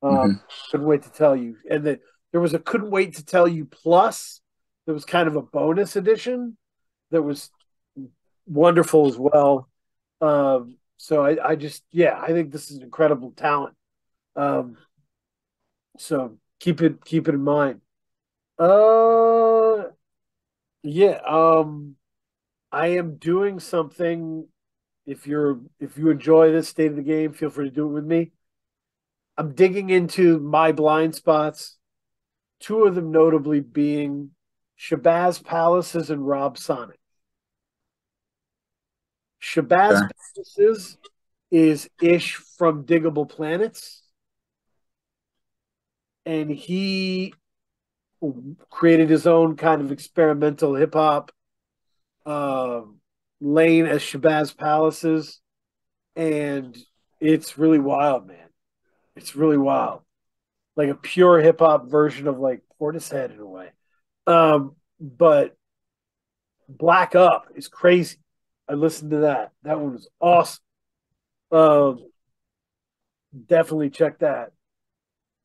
Hmm. Couldn't wait to tell you. And then there was a couldn't wait to tell you plus. There was kind of a bonus edition that was wonderful as well. So I just yeah, I think this is incredible talent. Um, So keep it in mind. Uh, yeah. I am doing something. If you enjoy this state of the game, feel free to do it with me. I'm digging into my blind spots. Two of them notably being Shabazz Palaces and Rob Sonic. Shabazz Okay. Palaces is Ish from Diggable Planets, and he created his own kind of experimental hip hop uh, lane as Shabazz Palaces, and it's really wild, man. It's really wild, like a pure hip hop version of like Portishead in a way. But Black Up is crazy. I listened to that. That one was awesome. Um, Definitely check that.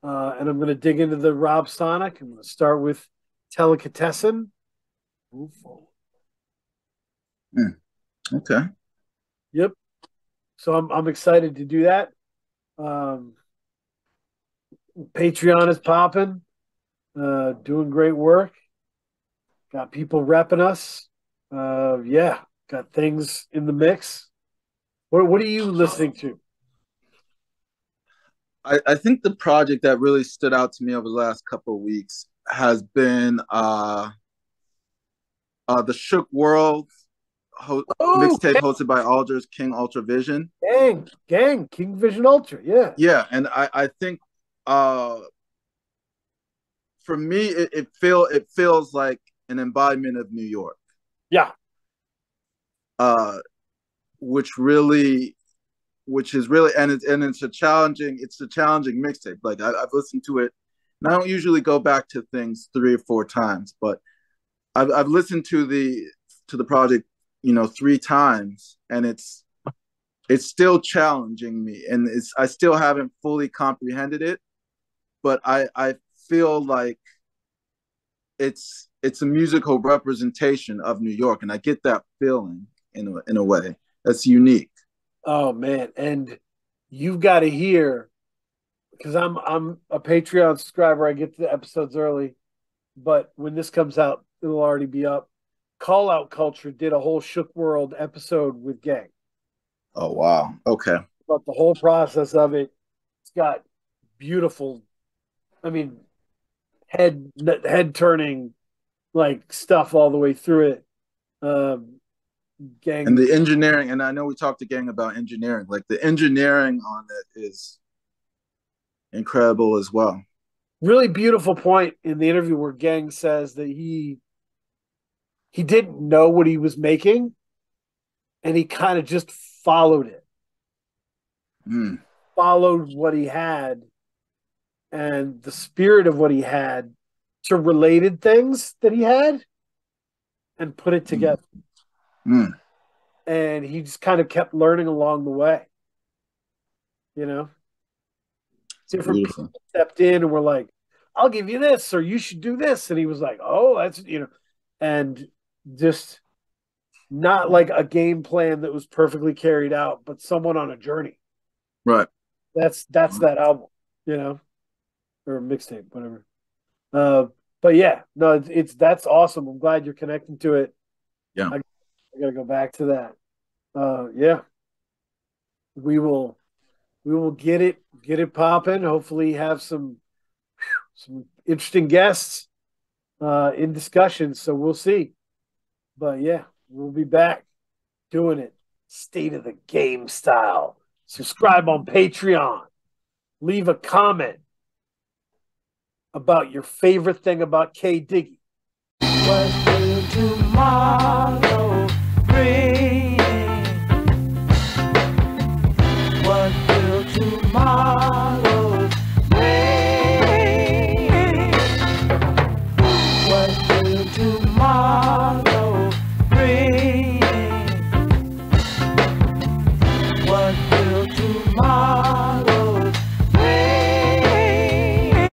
And I'm going to dig into the Rob Sonic. I'm going to start with Delicatessen. Move forward. Okay. Yep. So I'm excited to do that. Um, Patreon is popping, doing great work. Got people repping us. Yeah, got things in the mix. What are you listening to? I think the project that really stood out to me over the last couple of weeks has been the Shook World Oh, mixtape hosted by Alders King Ultra Vision. gang, King Vision Ultra, yeah. Yeah, and I think for me it feels like an embodiment of New York. Yeah. Uh, which really which is really and it's a challenging mixtape. Like I've listened to it, and I don't usually go back to things 3 or 4 times, but I've listened to the project, 3 times, and it's still challenging me, and I still haven't fully comprehended it, but I feel like it's a musical representation of New York, and I get that feeling in a way that's unique. Oh man, and you've got to hear because I'm a Patreon subscriber. I get the episodes early, but when this comes out, it'll already be up. Call Out Culture did a whole Shook World episode with Gang Oh wow, okay. about the whole process of it. It's got beautiful, I mean, head turning like stuff all the way through it. Um, And Gang, the engineering, and I know we talked to Gang about engineering, like the engineering on it is incredible as well. really beautiful point in the interview where Gang says that he didn't know what he was making, and he kind of just followed it, Mm, followed what he had and the spirit of what he had to related things that he had and put it mm, together. mm. And he just kind of kept learning along the way, you know. It's Different people beautiful. stepped in and were like, I'll give you this or you should do this. And he was like, oh, that's. And just not like a game plan that was perfectly carried out, but someone on a journey. Right. That's that album, or mixtape, whatever. Uh, but yeah, no, it's that's awesome. I'm glad you're connecting to it. Yeah. I gotta go back to that. Yeah, we will get it popping. Hopefully, have some interesting guests in discussion. So we'll see. But yeah, we'll be back doing it state of the game style. Subscribe on Patreon. Leave a comment about your favorite thing about K Diggy. What?